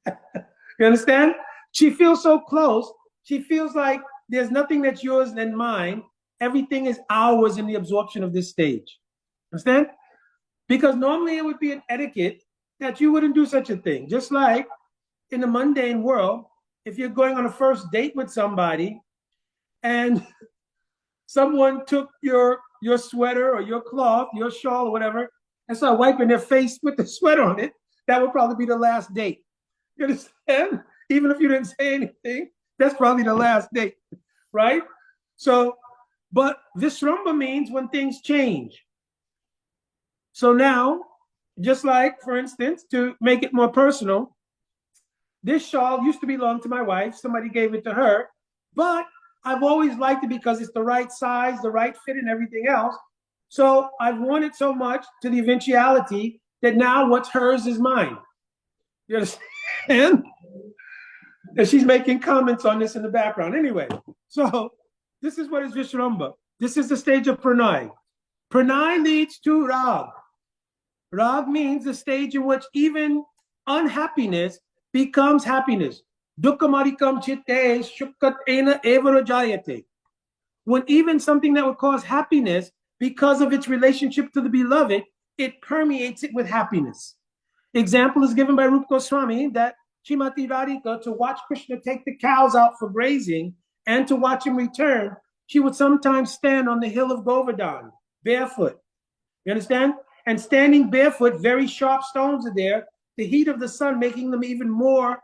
Speaker 1: You understand? She feels so close. She feels like there's nothing that's yours and mine. Everything is ours in the absorption of this stage. Understand? Because normally it would be an etiquette that you wouldn't do such a thing. Just like in the mundane world, if you're going on a first date with somebody and someone took your sweater or your cloth, your shawl or whatever, and start wiping their face with the sweat on it, that would probably be the last date. You understand? Even if you didn't say anything, that's probably the last date, right? So, but Visramba means when things change. So now, just like, for instance, to make it more personal, this shawl used to belong to my wife. Somebody gave it to her, but I've always liked it because it's the right size, the right fit, and everything else. So I've worn it so much to the eventuality that now what's hers is mine. You understand? And she's making comments on this in the background. Anyway, so this is what is Vishramba. This is the stage of Pranay. Pranay leads to Rag. Rag means the stage in which even unhappiness becomes happiness. Dukkamarikam chitte shukkat ena evarajayate. When even something that would cause happiness, because of its relationship to the beloved, it permeates it with happiness. Example is given by Rupa Goswami that Srimati Radhika, to watch Krishna take the cows out for grazing and to watch him return, she would sometimes stand on the hill of Govardhan, barefoot. You understand? And standing barefoot, very sharp stones are there, the heat of the sun making them even more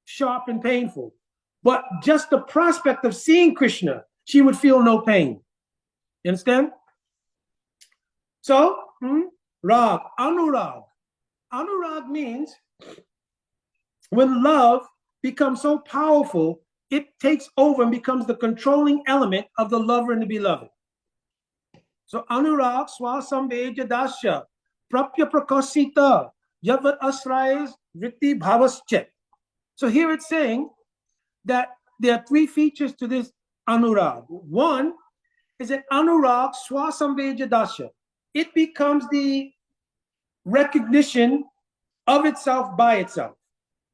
Speaker 1: sharp and painful. But just the prospect of seeing Krishna, she would feel no pain. You understand? So, Rag, Anurag. Anurag means when love becomes so powerful, it takes over and becomes the controlling element of the lover and the beloved. So Anurag Swasamveja Dasya Prapya Prakasita Yavat Asrayas Vritti Bhavaschet. So here it's saying that there are three features to this Anurag. One is that Anurag Swasamveja Dasya. It becomes the recognition of itself by itself.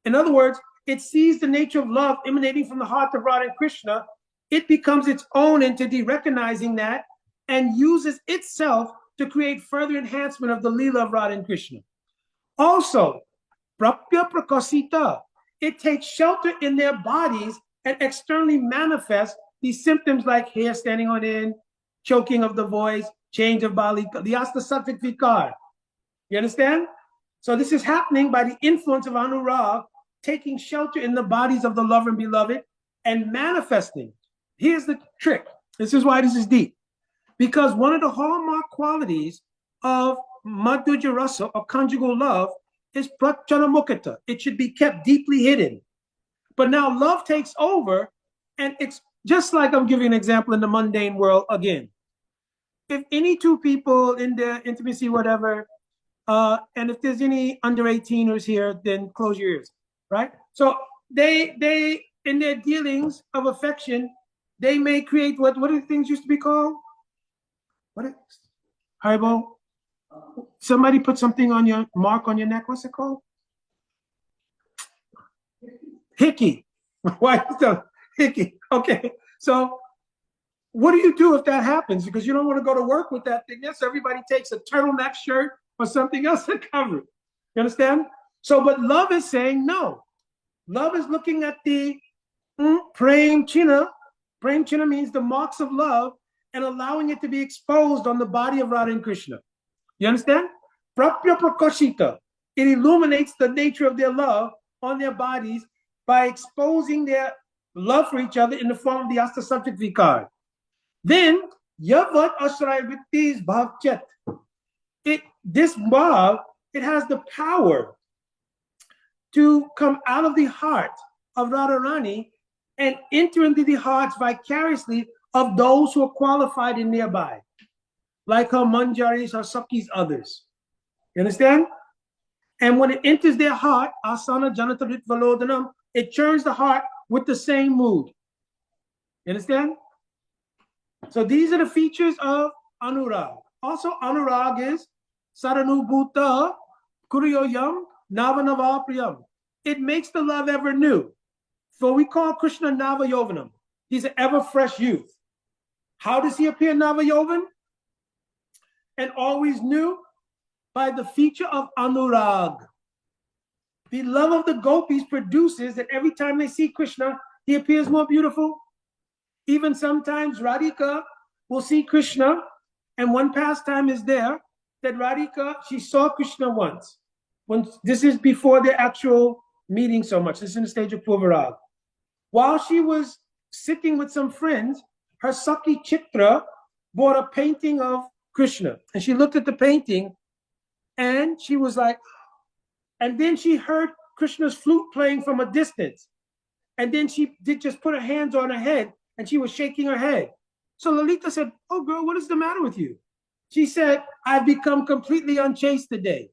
Speaker 1: In other words, it sees the nature of love emanating from the heart of Radha and Krishna. It becomes its own entity, recognizing that, and uses itself to create further enhancement of the Leela of Radha and Krishna. Also, Prapya Prakasita, it takes shelter in their bodies and externally manifests these symptoms like hair standing on end, choking of the voice, change of bali, the Siksastakam Verse. You understand? So this is happening by the influence of Anurag, taking shelter in the bodies of the lover and beloved and manifesting. Here's the trick. This is why this is deep. Because one of the hallmark qualities of Madhurya Rasa, or conjugal love, is Pracharamukata. It should be kept deeply hidden. But now love takes over, and it's just like I'm giving an example in the mundane world again. If any two people in their intimacy, whatever, and if there's any under 18ers here, then close your ears, right? So they in their dealings of affection, they may create what are the things used to be called? What is Haribo? Somebody put something on your mark on your neck. What's it called? Hickey. Why is the hickey? Okay. So what do you do if that happens? Because you don't want to go to work with that thing. Yes, everybody takes a turtleneck shirt or something else to cover it. You understand? So, but love is saying no. Love is looking at the prem china. Prem china means the marks of love, and allowing it to be exposed on the body of Radha and Krishna. You understand? Prapya Prakashita. It illuminates the nature of their love on their bodies by exposing their love for each other in the form of the Siksastakam Verse. Then, Yavat Ashray Vittis Bhavchet. This bhav, it has the power to come out of the heart of Radharani and enter into the hearts vicariously of those who are qualified and nearby, like her manjaris, her sakis, others. You understand? And when it enters their heart, asana janatarit valodanam, it churns the heart with the same mood. You understand? So these are the features of Anurag. Also, Anurag is Saranubhuta Kuryoyam Navanava Priyam. It makes the love ever new. So we call Krishna Nava Yovanam. He's an ever fresh youth. How does he appear Nava Yovan? And always new? By the feature of Anurag. The love of the gopis produces that every time they see Krishna, he appears more beautiful. Even sometimes Radhika will see Krishna, and one pastime is there that Radhika, she saw Krishna once. When this is before the actual meeting so much. This is in the stage of Purvarag. While she was sitting with some friends, her Saki Chitra bought a painting of Krishna. And she looked at the painting and she was like, and then she heard Krishna's flute playing from a distance. And then she did just put her hands on her head and she was shaking her head. So Lalita said, "Oh, girl, what is the matter with you?" She said, "I've become completely unchaste today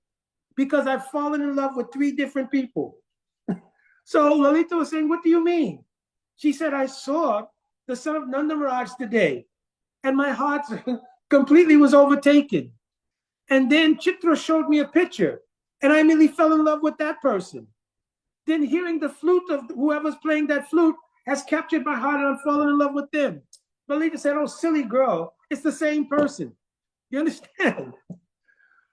Speaker 1: because I've fallen in love with 3 different people." So Lalita was saying, "What do you mean?" She said, "I saw the son of Nanda Maharaj today and my heart completely was overtaken. And then Chitra showed me a picture and I immediately fell in love with that person. Then hearing the flute of whoever's playing that flute has captured my heart and I'm falling in love with them." Lalita said, "Oh, silly girl, it's the same person." You understand?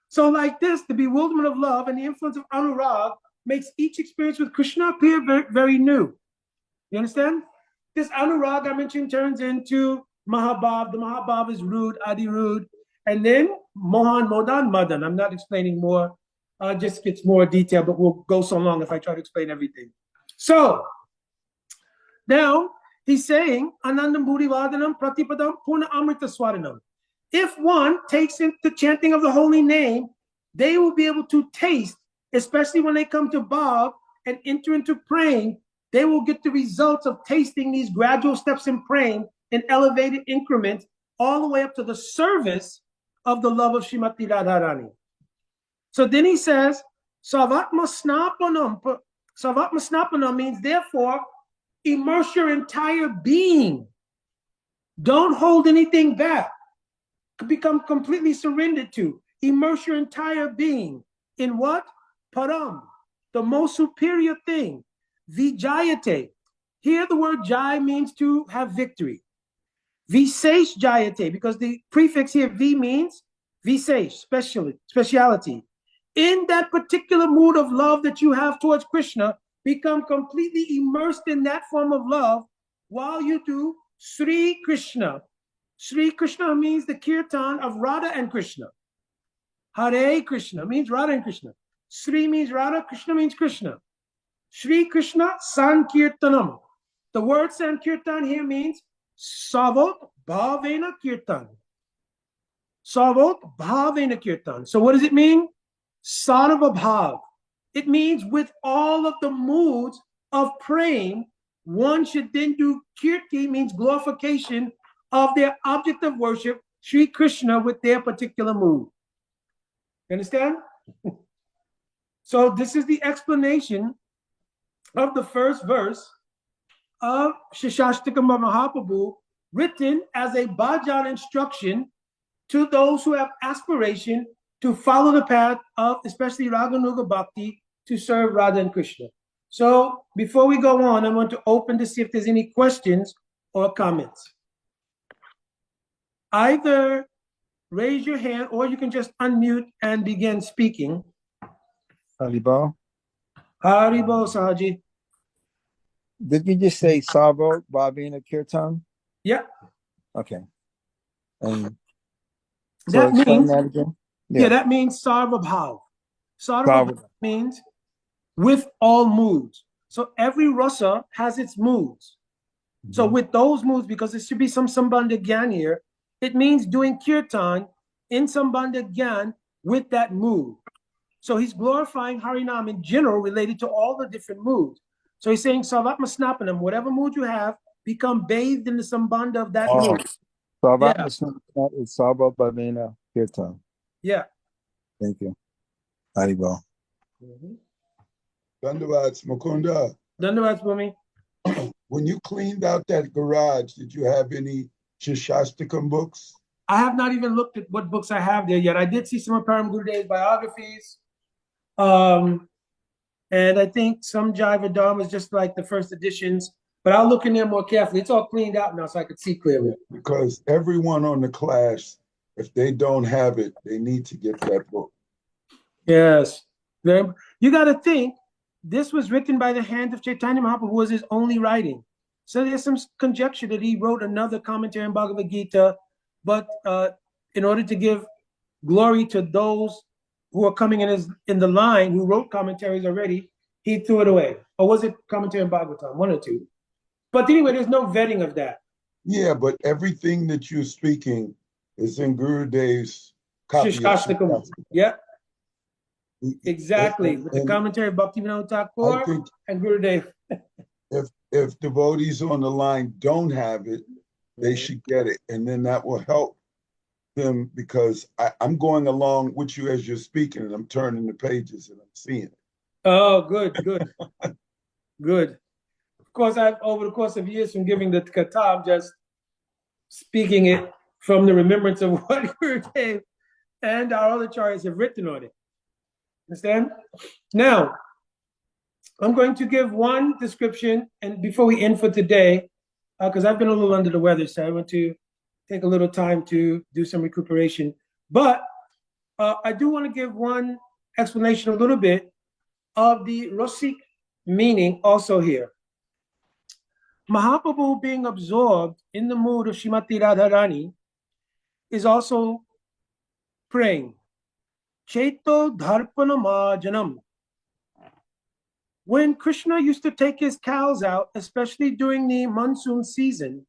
Speaker 1: So like this, the bewilderment of love and the influence of Anurag makes each experience with Krishna appear very, very new. You understand? This Anurag I mentioned turns into Mahabhav. The Mahabhav is Rud, Adi Rud. And then Mohan, Modan, Madan. I'm not explaining more. Just gets more detail, but we'll go so long if I try to explain everything. So now he's saying, Anandam Bhuri Vadanam Pratipadam Purna Amrita Swaranam. If one takes in the chanting of the holy name, they will be able to taste, especially when they come to Bhav and enter into praying, they will get the results of tasting these gradual steps in praying in elevated increments all the way up to the service of the love of Srimati Radharani. So then he says, Savatma Snapanam. Savatma Snapanam means, therefore, immerse your entire being. Don't hold anything back. Become completely surrendered to. Immerse your entire being. In what? Param, the most superior thing. Vijayate. Here the word jai means to have victory. Visesh jayate, because the prefix here V means visesh, speciality. In that particular mood of love that you have towards Krishna, become completely immersed in that form of love while you do Sri Krishna. Sri Krishna means the kirtan of Radha and Krishna. Hare Krishna means Radha and Krishna. Sri means Radha, Krishna means Krishna. Sri Krishna Sankirtanam. The word Sankirtan here means Savot Bhavena Kirtan. Savot Bhavena Kirtan. So what does it mean? Sarva Bhav. It means with all of the moods of praying, one should then do Kirti, means glorification of their object of worship, Sri Krishna, with their particular mood. You understand? So this is the explanation of the first verse of Siksastakam Mahaprabhu, written as a bhajan instruction to those who have aspiration to follow the path of especially Raganuga Bhakti to serve Radha and Krishna. So before we go on, I want to open to see if there's any questions or comments. Either raise your hand or you can just unmute and begin speaking.
Speaker 4: Haribo.
Speaker 1: Haribo, Sahaji.
Speaker 4: Did you just say Savo Bhavina Kirtan?
Speaker 1: Yeah.
Speaker 4: Okay. And so
Speaker 1: That
Speaker 4: explain
Speaker 1: means,
Speaker 4: that again.
Speaker 1: yeah, that means Sarva Bhav. Sarva Bhav means with all moods. So every rasa has its moods. Mm-hmm. So with those moods, because there should be some Sambandha Gyan here, it means doing kirtan in Sambandha Gyan with that mood. So he's glorifying Harinam in general related to all the different moods. So he's saying Savatma Snapanam, whatever mood you have, become bathed in the Sambandha of that mood.
Speaker 4: Savatma Snapanam is Savo Bhavina Kirtan.
Speaker 1: Yeah.
Speaker 4: Thank you. Haribo.
Speaker 5: Dandavats, Mukunda.
Speaker 1: Dandavats, Bhumi.
Speaker 5: When you cleaned out that garage, did you have any Siksastakam books?
Speaker 1: I have not even looked at what books I have there yet. I did see some of Param Gurudev's biographies. And I think some Jaiva Dharma is just like the first editions, but I'll look in there more carefully. It's all cleaned out now so I could see clearly.
Speaker 5: Because everyone on the class, if they don't have it, they need to get that book.
Speaker 1: Yes. You got to think, this was written by the hand of Chaitanya Mahaprabhu, who was his only writing. So there's some conjecture that he wrote another commentary on Bhagavad Gita, but in order to give glory to those who are coming in the line who wrote commentaries already. He threw it away. Or was it commentary in Bhagavatam? One or two. But anyway, there's no vetting of that.
Speaker 5: Yeah, but everything that you're speaking is in Gurudev's copy of
Speaker 1: Siksastakam.
Speaker 5: Siksastakam.
Speaker 1: Yeah, exactly. With the commentary of Bhaktivinoda Thakur and Gurudev.
Speaker 5: If devotees on the line don't have it, they should get it. And then that will help them, because I'm going along with you as you're speaking, and I'm turning the pages and I'm seeing it.
Speaker 1: Oh, good. Good. Of course, over the course of years from giving the kata, I'm just speaking it from the remembrance of what Gurudev and our other acharyas have written on it. Understand? Now, I'm going to give one description, and before we end for today, because I've been a little under the weather, so I want to take a little time to do some recuperation. But I do want to give one explanation a little bit of the Rosik meaning also here. Mahaprabhu being absorbed in the mood of Srimati Radharani is also praying. Cheto Dharpana Majanam. When Krishna used to take his cows out, especially during the monsoon season,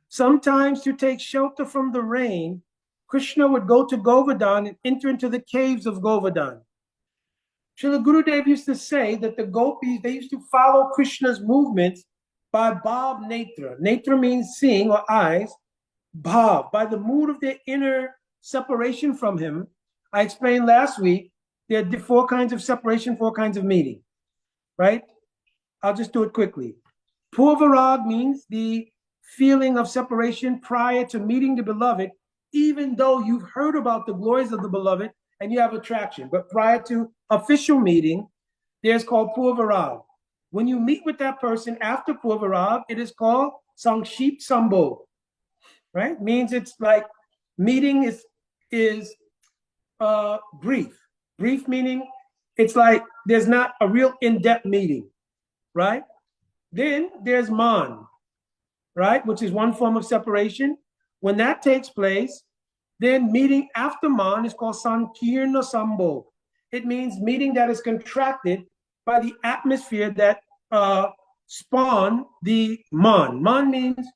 Speaker 1: sometimes to take shelter from the rain, Krishna would go to Govardhan and enter into the caves of Govardhan. Srila Gurudev used to say that the gopis, they used to follow Krishna's movements by Bhav Netra. Netra means seeing or eyes. Bhav, by the mood of their inner separation from him. I explained last week, there are 4 kinds of separation, 4 kinds of meeting, right? I'll just do it quickly. Purvarag means the feeling of separation prior to meeting the beloved, even though you've heard about the glories of the beloved and you have attraction. But prior to official meeting, there's called Purvarag. When you meet with that person after Purvarag, it is called Sankship Sambho, right? Means it's like meeting is brief. Brief meaning it's like there's not a real in-depth meeting, right? Then there's man, right? Which is one form of separation. When that takes place, then meeting after man is called Sankirna Sambho. It means meeting that is contracted by the atmosphere that spawn the man. Man means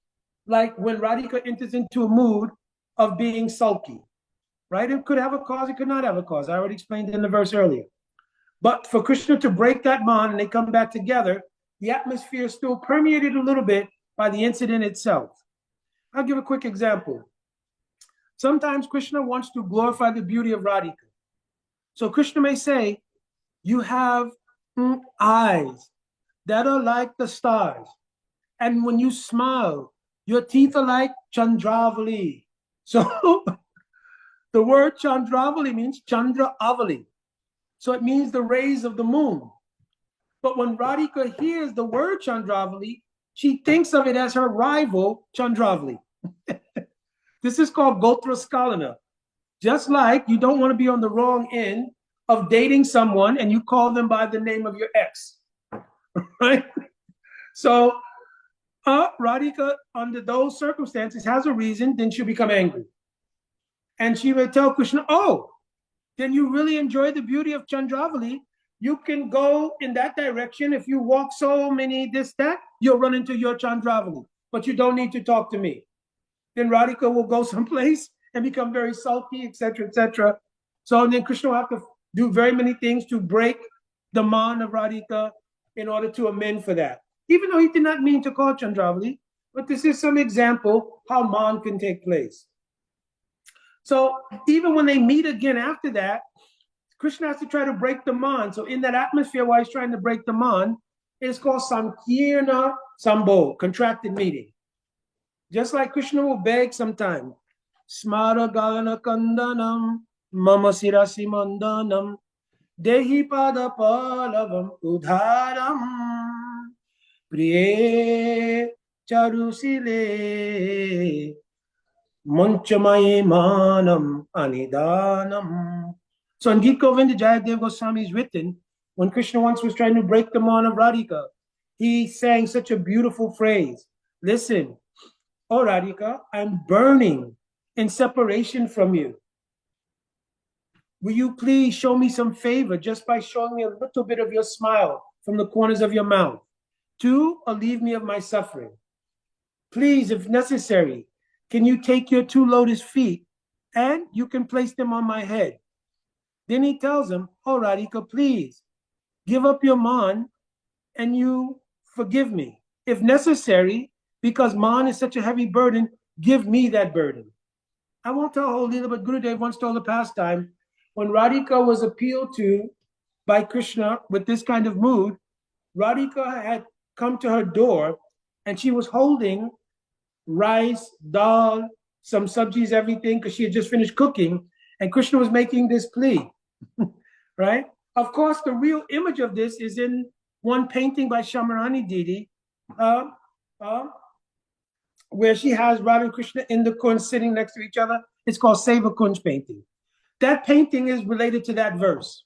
Speaker 1: like when Radhika enters into a mood of being sulky, right? It could have a cause, it could not have a cause. I already explained it in the verse earlier. But for Krishna to break that man and they come back together, the atmosphere is still permeated a little bit by the incident itself. I'll give a quick example. Sometimes Krishna wants to glorify the beauty of Radhika. So Krishna may say, you have eyes that are like the stars. And when you smile, your teeth are like Chandravali. So the word Chandravali means Chandra Avali. So it means the rays of the moon. But when Radhika hears the word Chandravali, she thinks of it as her rival, Chandravali. This is called Gotra Skalana. Just like you don't want to be on the wrong end of dating someone and you call them by the name of your ex, right? So Radhika, under those circumstances, has a reason, then she'll become angry. And she will tell Krishna, oh, then you really enjoy the beauty of Chandravali. You can go in that direction. If you walk so many this, that, you'll run into your Chandravali. But you don't need to talk to me. Then Radhika will go someplace and become very sulky, etc., etc. So then Krishna will have to do very many things to break the man of Radhika in order to amend for that. Even though he did not mean to call Chandravali, but this is some example how man can take place. So even when they meet again after that, Krishna has to try to break the man. So in that atmosphere while he's trying to break the man, it's called Sankirna Sambho, contracted meeting. Just like Krishna will beg sometime, Smara Galana Kandanam, Mama Sirasi Mandanam, Dehi Pada Palavam Udharam, Priye Charusile, Manchamaye Manam Anidanam. So in Gita Govinda, Jayadev Goswami is written, when Krishna once was trying to break the man of Radhika, he sang such a beautiful phrase. Listen, oh Radhika, I'm burning in separation from you. will you please show me some favor just by showing me a little bit of your smile from the corners of your mouth? 2, relieve me of my suffering. Please, if necessary, can you take your 2 lotus feet and you can place them on my head? Then he tells him, oh, Radhika, please give up your man and you forgive me. If necessary, because man is such a heavy burden, give me that burden. I won't tell whole Leela, but Gurudev once told a pastime, when Radhika was appealed to by Krishna with this kind of mood, Radhika had come to her door and she was holding rice, dal, some sabjis, everything, because she had just finished cooking, and Krishna was making this plea, right? Of course, the real image of this is in one painting by Shamarani Didi, where she has Radha and Krishna in the kunj sitting next to each other. It's called Seva Kunj painting. That painting is related to that verse.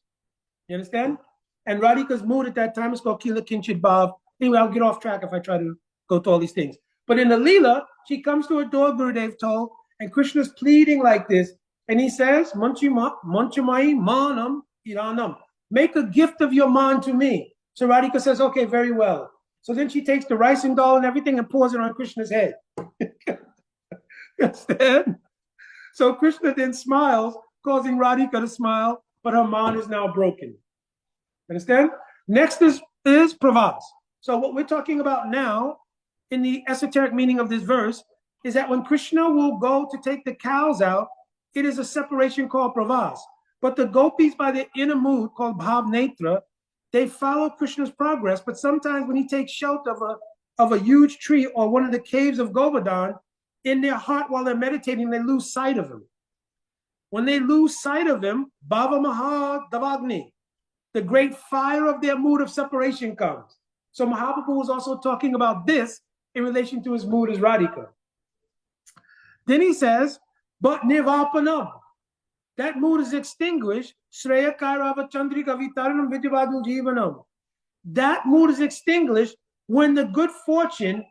Speaker 1: You understand? And Radhika's mood at that time is called Kila Kinchit Bhav. Anyway, I'll get off track if I try to go through all these things. But in the Leela, she comes to her door, Gurudev told, and Krishna's pleading like this. And he says, Manchamai manam iranam. Make a gift of your man to me. So Radhika says, okay, very well. So then she takes the rice and dal and everything and pours it on Krishna's head. Understand? So Krishna then smiles, causing Radhika to smile, but her man is now broken. Understand? Next is pravas. So what we're talking about now, in the esoteric meaning of this verse, is that when Krishna will go to take the cows out, it is a separation called pravas. But the gopis, by their inner mood called bhav netra, they follow Krishna's progress. But sometimes when he takes shelter of a huge tree or one of the caves of Govardhan, in their heart while they're meditating, they lose sight of him. When they lose sight of him, bhava maha davagni, the great fire of their mood of separation comes. So Mahaprabhu was also talking about this in relation to his mood as Radhika. Then he says, but nivapanam, that mood is extinguished. Shreya Kairava Chandrika Vitaranam Vidyavadu Jivanam. That mood is extinguished when the good fortune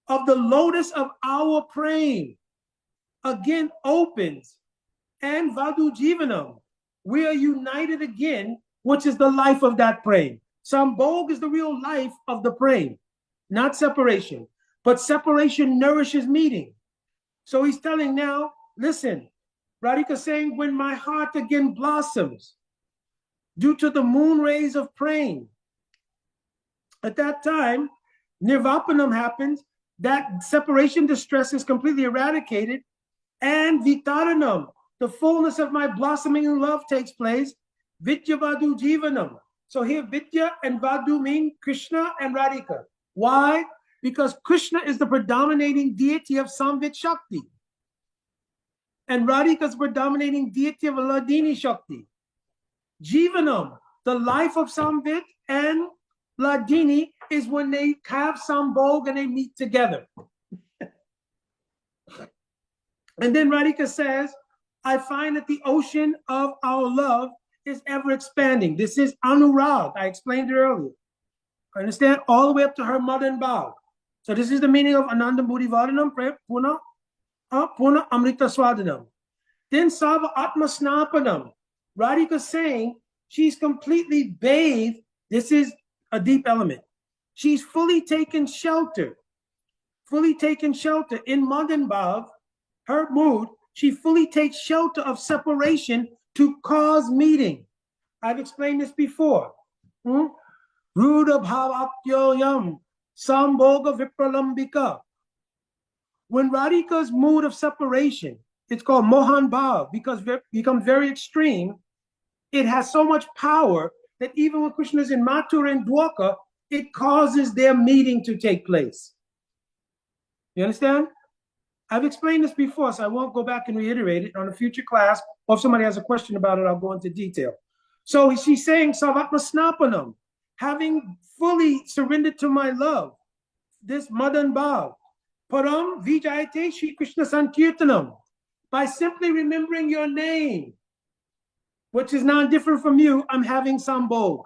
Speaker 1: of the lotus of our praying again opens, and Vadu Jivanam, we are united again, which is the life of that praying. Sambhog is the real life of the praying, not separation. But separation nourishes meeting. So he's telling now, listen, Radhika saying, when my heart again blossoms due to the moon rays of praying, at that time, nirvapanam happens, that separation distress is completely eradicated, and vitaranam, the fullness of my blossoming in love takes place, vidya vadu jivanam. So here vidya and vadu mean Krishna and Radhika. Why? Because Krishna is the predominating deity of Samvit Shakti. And Radhika is the predominating deity of Ladini Shakti. Jivanam, the life of Samvit and Ladini, is when they have Sambhog and they meet together. And then Radhika says, I find that the ocean of our love is ever expanding. This is Anurag. I explained it earlier. Understand? All the way up to her mother and Bhav. So this is the meaning of Ananda Buddhi Vadanam, Puna Amrita Swadanam. Then Sava Atma Snapanam. Radhika saying she's completely bathed. This is a deep element. She's fully taken shelter in Madan Bhav, her mood. She fully takes shelter of separation to cause meeting. I've explained this before. Ruda bhavakyoyam sambhoga vipralambika. When Radhika's mood of separation, it's called Mohan Bhav, because it becomes very extreme, it has so much power that even when Krishna is in Mathura and Dwarka, it causes their meeting to take place. You understand? I've explained this before, so I won't go back and reiterate it on a future class, or if somebody has a question about it, I'll go into detail. So she's saying, Savatma Snapanam, having fully surrendered to my love, this Madan Bhav, Param Vijayate Shri Krishna Sankirtanam, by simply remembering your name, which is not different from you, I'm having Sambhog.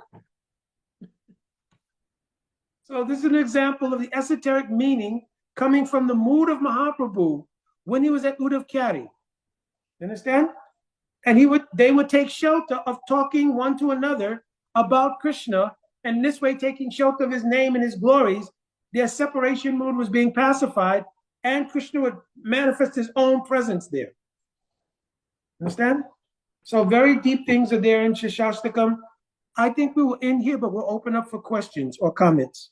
Speaker 1: So this is an example of the esoteric meaning coming from the mood of Mahaprabhu when he was at Uddhav Kyari. You understand? and they would take shelter of talking one to another about Krishna, and this way taking shelter of his name and his glories, their separation mood was being pacified, and Krishna would manifest his own presence there. Understand? So very deep things are there in Siksastakam. I think we will end here, but we'll open up for questions or comments.